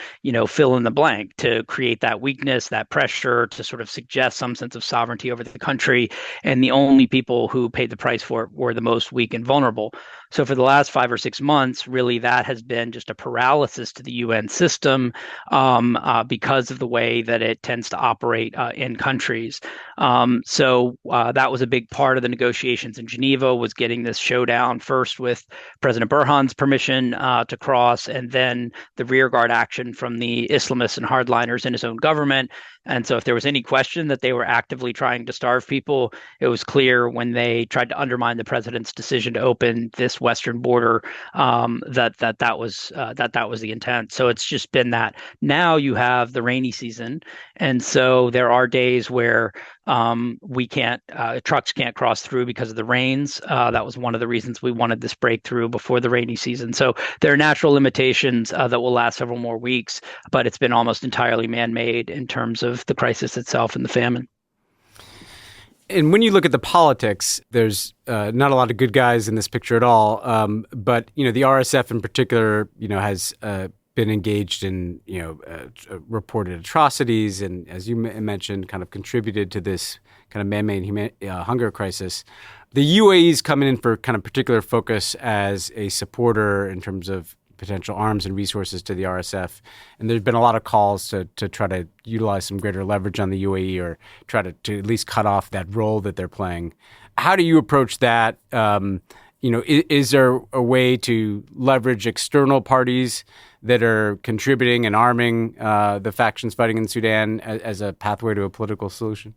fill in the blank, to create that weakness, that pressure, to sort of suggest some sense of sovereignty over the country. And the only people who paid the price for it were the most weak and vulnerable. So for the last 5 or 6 months, really, that has been just a paralysis to the UN system because of the way that it tends to operate in countries. So that was a big part of the negotiations in Geneva, was getting this showdown first with President Burhan's permission to cross, and then the rearguard action from the Islamists and hardliners in his own government. And so if there was any question that they were actively trying to starve people, it was clear when they tried to undermine the president's decision to open this western border, that was the intent. So it's just been that. Now you have the rainy season, and so there are days where trucks can't cross through because of the rains. That was one of the reasons we wanted this breakthrough before the rainy season. So there are natural limitations that will last several more weeks, but it's been almost entirely man-made in terms of the crisis itself and the famine. And when you look at the politics, there's not a lot of good guys in this picture at all. But the RSF in particular, has been engaged in reported atrocities, and as you mentioned, kind of contributed to this kind of man-made hunger crisis. The UAE's coming in for kind of particular focus as a supporter in terms of potential arms and resources to the RSF. And there's been a lot of calls to try to utilize some greater leverage on the UAE or try to at least cut off that role that they're playing. How do you approach that? Is there a way to leverage external parties that are contributing and arming the factions fighting in Sudan as a pathway to a political solution?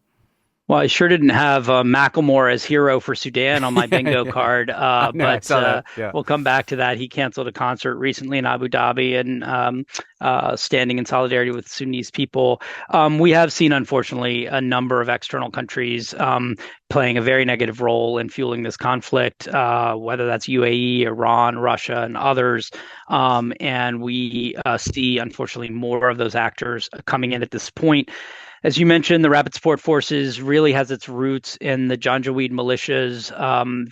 Well, I sure didn't have Macklemore as hero for Sudan on my bingo card, but we'll come back to that. He canceled a concert recently in Abu Dhabi and standing in solidarity with Sudanese people. We have seen, unfortunately, a number of external countries playing a very negative role in fueling this conflict, whether that's UAE, Iran, Russia, and others. And we see, unfortunately, more of those actors coming in at this point. As you mentioned, the Rapid Support Forces really has its roots in the Janjaweed militias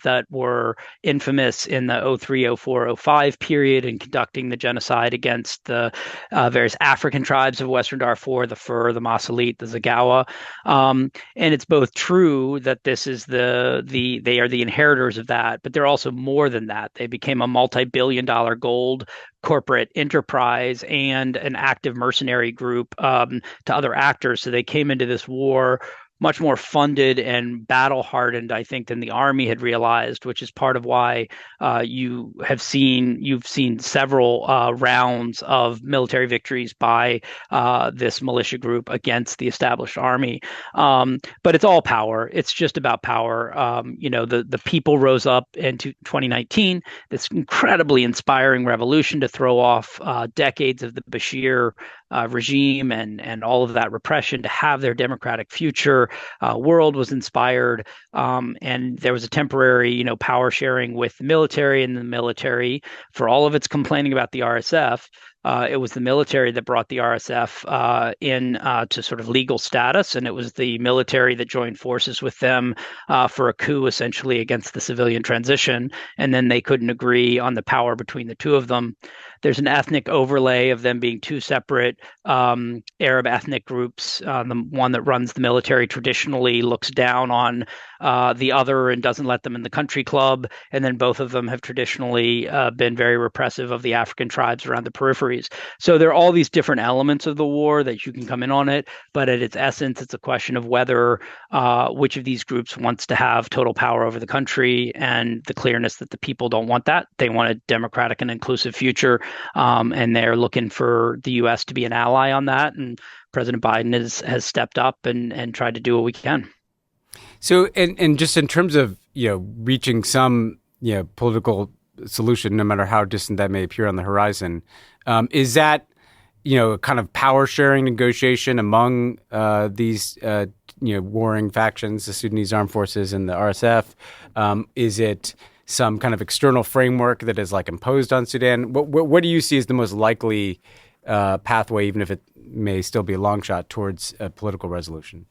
that were infamous in the 03, 04, 05 period in conducting the genocide against the various African tribes of Western Darfur, the Fur, the Masalit, the Zagawa. And it's both true that this is they are the inheritors of that, but they're also more than that. They became a multi-billion-dollar gold corporate enterprise and an active mercenary group to other actors. So they came into this war much more funded and battle hardened, I think, than the army had realized, which is part of why you've seen several rounds of military victories by this militia group against the established army. But it's all power. It's just about power. The people rose up in 2019, this incredibly inspiring revolution to throw off decades of the Bashir regime and all of that repression to have their democratic future. World was inspired, and there was a temporary, power sharing with the military, and the military, for all of its complaining about the RSF, it was the military that brought the RSF in to sort of legal status, and it was the military that joined forces with them for a coup, essentially, against the civilian transition, and then they couldn't agree on the power between the two of them. There's an ethnic overlay of them being two separate Arab ethnic groups. The one that runs the military traditionally looks down on the other and doesn't let them in the country club. And then both of them have traditionally been very repressive of the African tribes around the peripheries. So there are all these different elements of the war that you can come in on it. But at its essence, it's a question of whether which of these groups wants to have total power over the country, and the clearness that the people don't want that. They want a democratic and inclusive future. And they're looking for the U.S. to be an ally on that. And President Biden has stepped up and tried to do what we can. So, and just in terms of, reaching some, political solution, no matter how distant that may appear on the horizon, is that, kind of power sharing negotiation among these, warring factions, the Sudanese Armed Forces and the RSF? Is it some kind of external framework that is imposed on Sudan? What do you see as the most likely pathway, even if it may still be a long shot, towards a political resolution?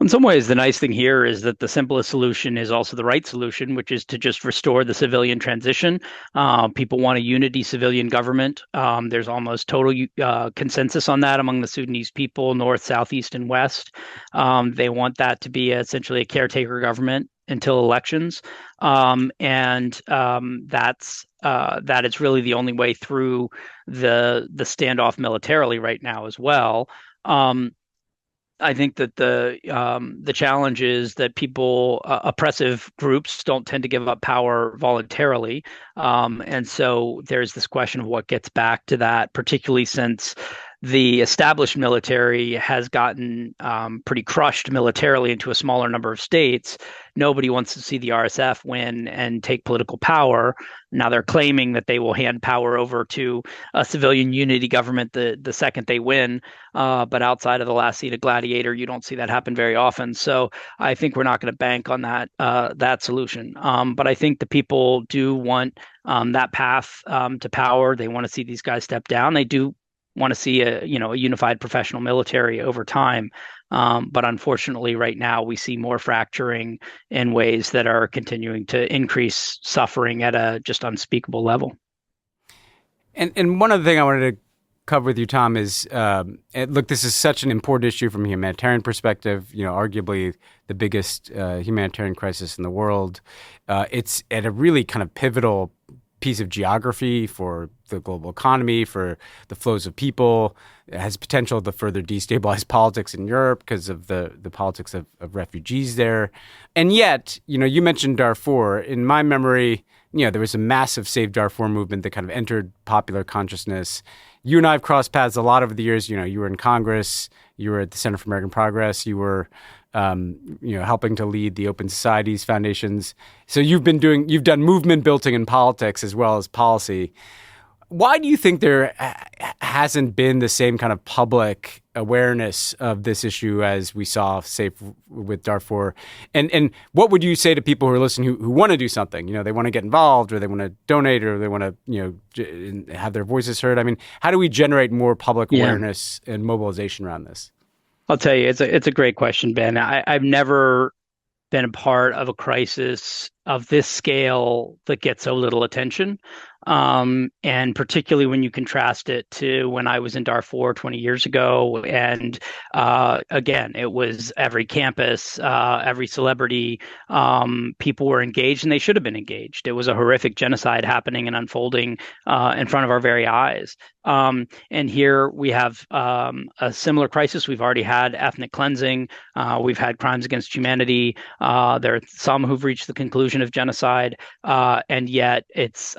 In some ways, the nice thing here is that the simplest solution is also the right solution, which is to just restore the civilian transition. People want a unity civilian government. There's almost total consensus on that among the Sudanese people, north, south, east, and west. They want that to be essentially a caretaker government until elections. That is really the only way through the standoff militarily right now as well. I think that the challenge is that oppressive groups don't tend to give up power voluntarily. And so there's this question of what gets back to that, particularly since the established military has gotten pretty crushed militarily into a smaller number of states. Nobody wants to see the RSF win and take political power. Now they're claiming that they will hand power over to a civilian unity government the second they win. But outside of the last seat of Gladiator, you don't see that happen very often. So I think we're not going to bank on that solution. But I think the people do want that path to power. They want to see these guys step down. They do want to see a unified professional military over time. But unfortunately, right now, we see more fracturing in ways that are continuing to increase suffering at a just unspeakable level. And one other thing I wanted to cover with you, Tom, is look, this is such an important issue from a humanitarian perspective, arguably the biggest humanitarian crisis in the world. It's at a really kind of pivotal piece of geography for the global economy, for the flows of people. It has potential to further destabilize politics in Europe because of the politics of refugees there. And yet, you mentioned Darfur. In my memory, there was a massive Save Darfur movement that kind of entered popular consciousness. You and I have crossed paths a lot over the years. You were in Congress, you were at the Center for American Progress, you were helping to lead the Open Societies Foundations. So you've done movement building in politics as well as policy. Why do you think there hasn't been the same kind of public awareness of this issue as we saw, say, with Darfur? And what would you say to people who are listening who want to do something? They want to get involved, or they want to donate, or they want to, have their voices heard. I mean, how do we generate more public awareness and mobilization around this? I'll tell you, it's a great question, Ben. I've never been a part of a crisis of this scale that gets so little attention. And particularly when you contrast it to when I was in Darfur 20 years ago. And again, it was every campus, every celebrity, people were engaged, and they should have been engaged. It was a horrific genocide happening and unfolding in front of our very eyes. And here we have a similar crisis. We've already had ethnic cleansing. We've had crimes against humanity. There are some who've reached the conclusion of genocide, and yet it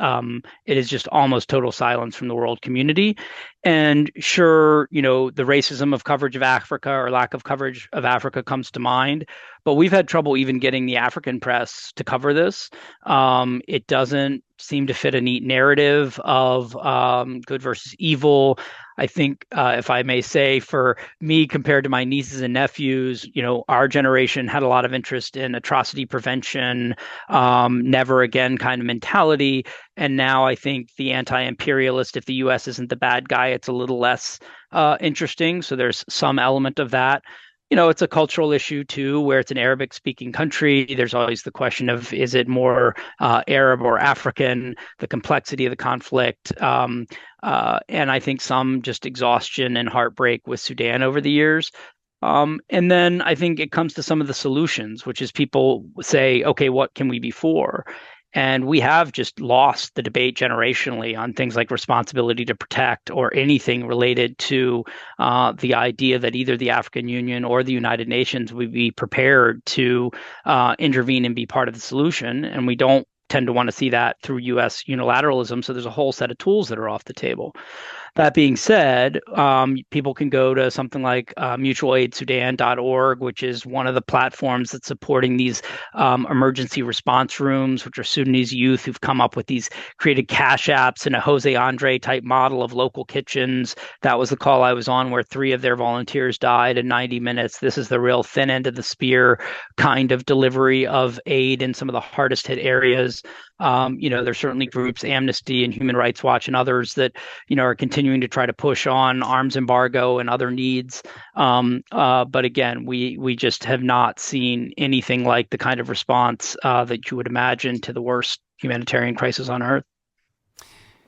is just almost total silence from the world community. And sure, the racism of coverage of Africa or lack of coverage of Africa comes to mind, but we've had trouble even getting the African press to cover this. It doesn't seem to fit a neat narrative of good versus evil. I think, if I may say, for me, compared to my nieces and nephews, our generation had a lot of interest in atrocity prevention, never again kind of mentality. And now I think the anti-imperialist, if the U.S. isn't the bad guy, it's a little less interesting. So there's some element of that. It's a cultural issue, too, where it's an Arabic-speaking country. There's always the question of, is it more Arab or African, the complexity of the conflict. And I think some just exhaustion and heartbreak with Sudan over the years. And then I think it comes to some of the solutions, which is people say, okay, what can we be for? And we have just lost the debate generationally on things like responsibility to protect or anything related to the idea that either the African Union or the United Nations would be prepared to intervene and be part of the solution. And we don't tend to want to see that through U.S. unilateralism. So there's a whole set of tools that are off the table. That being said, people can go to something like mutualaidsudan.org, which is one of the platforms that's supporting these emergency response rooms, which are Sudanese youth who've come up with these created cash apps and a Jose Andre type model of local kitchens. That was the call I was on, where 3 of their volunteers died in 90 minutes. This is the real thin end of the spear kind of delivery of aid in some of the hardest hit areas. There's certainly groups, Amnesty and Human Rights Watch and others, that, are continuing to try to push on arms embargo and other needs. But again, we just have not seen anything like the kind of response that you would imagine to the worst humanitarian crisis on earth.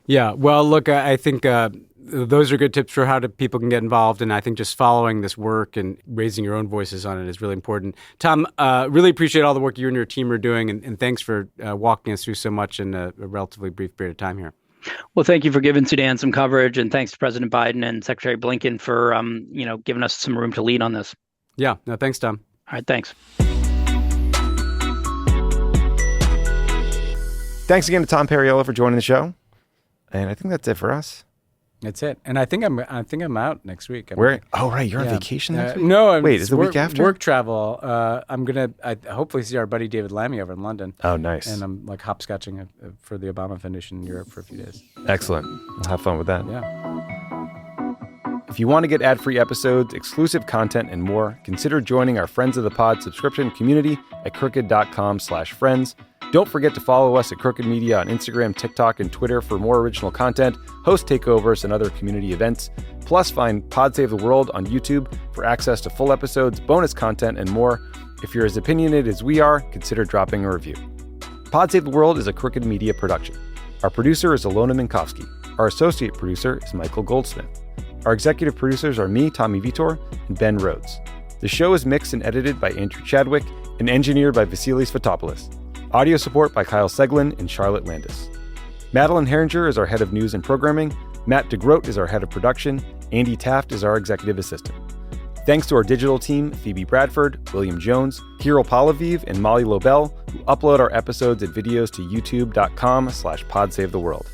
Yeah, well, look, I think those are good tips for how people can get involved. And I think just following this work and raising your own voices on it is really important. Tom, really appreciate all the work you and your team are doing. And thanks for walking us through so much in a relatively brief period of time here. Well, thank you for giving Sudan some coverage. And thanks to President Biden and Secretary Blinken for, giving us some room to lead on this. Yeah, no, thanks, Tom. All right, thanks. Thanks again to Tom Perriola for joining the show. And I think that's it for us. That's it. And I think I'm out next week. Where? Oh, right. You're on vacation next week? No. Wait, is the week after? Work travel. I'm going to hopefully see our buddy David Lammy over in London. Oh, nice. And I'm like hopscotching for the Obama Foundation in Europe for a few days. Excellent. We'll have fun with that. Yeah. If you want to get ad-free episodes, exclusive content, and more, consider joining our Friends of the Pod subscription community at crooked.com/friends. Don't forget to follow us at Crooked Media on Instagram, TikTok, and Twitter for more original content, host takeovers, and other community events. Plus, find Pod Save the World on YouTube for access to full episodes, bonus content, and more. If you're as opinionated as we are, consider dropping a review. Pod Save the World is a Crooked Media production. Our producer is Alona Minkowski. Our associate producer is Michael Goldsmith. Our executive producers are me, Tommy Vietor, and Ben Rhodes. The show is mixed and edited by Andrew Chadwick and engineered by Vasilis Fotopoulos. Audio support by Kyle Seglin and Charlotte Landis. Madeline Herringer is our head of news and programming. Matt DeGroat is our head of production. Andy Taft is our executive assistant. Thanks to our digital team, Phoebe Bradford, William Jones, Hiro Palaviv, and Molly Lobel, who upload our episodes and videos to youtube.com/podsavetheworld.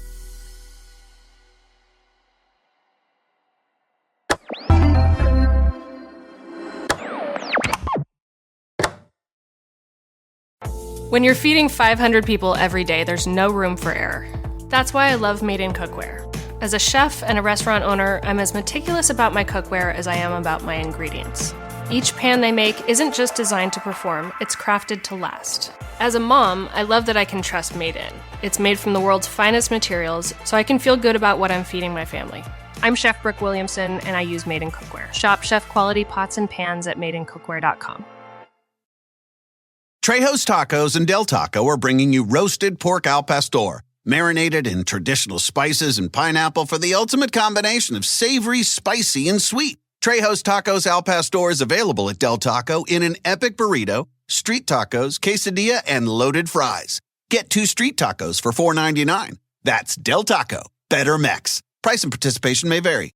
When you're feeding 500 people every day, there's no room for error. That's why I love Made in Cookware. As a chef and a restaurant owner, I'm as meticulous about my cookware as I am about my ingredients. Each pan they make isn't just designed to perform, it's crafted to last. As a mom, I love that I can trust Made In. It's made from the world's finest materials, so I can feel good about what I'm feeding my family. I'm Chef Brooke Williamson, and I use Made in Cookware. Shop chef quality pots and pans at madeincookware.com. Trejo's Tacos and Del Taco are bringing you roasted pork al pastor, marinated in traditional spices and pineapple for the ultimate combination of savory, spicy, and sweet. Trejo's Tacos al pastor is available at Del Taco in an epic burrito, street tacos, quesadilla, and loaded fries. Get 2 street tacos for $4.99. That's Del Taco. Better Mex. Price and participation may vary.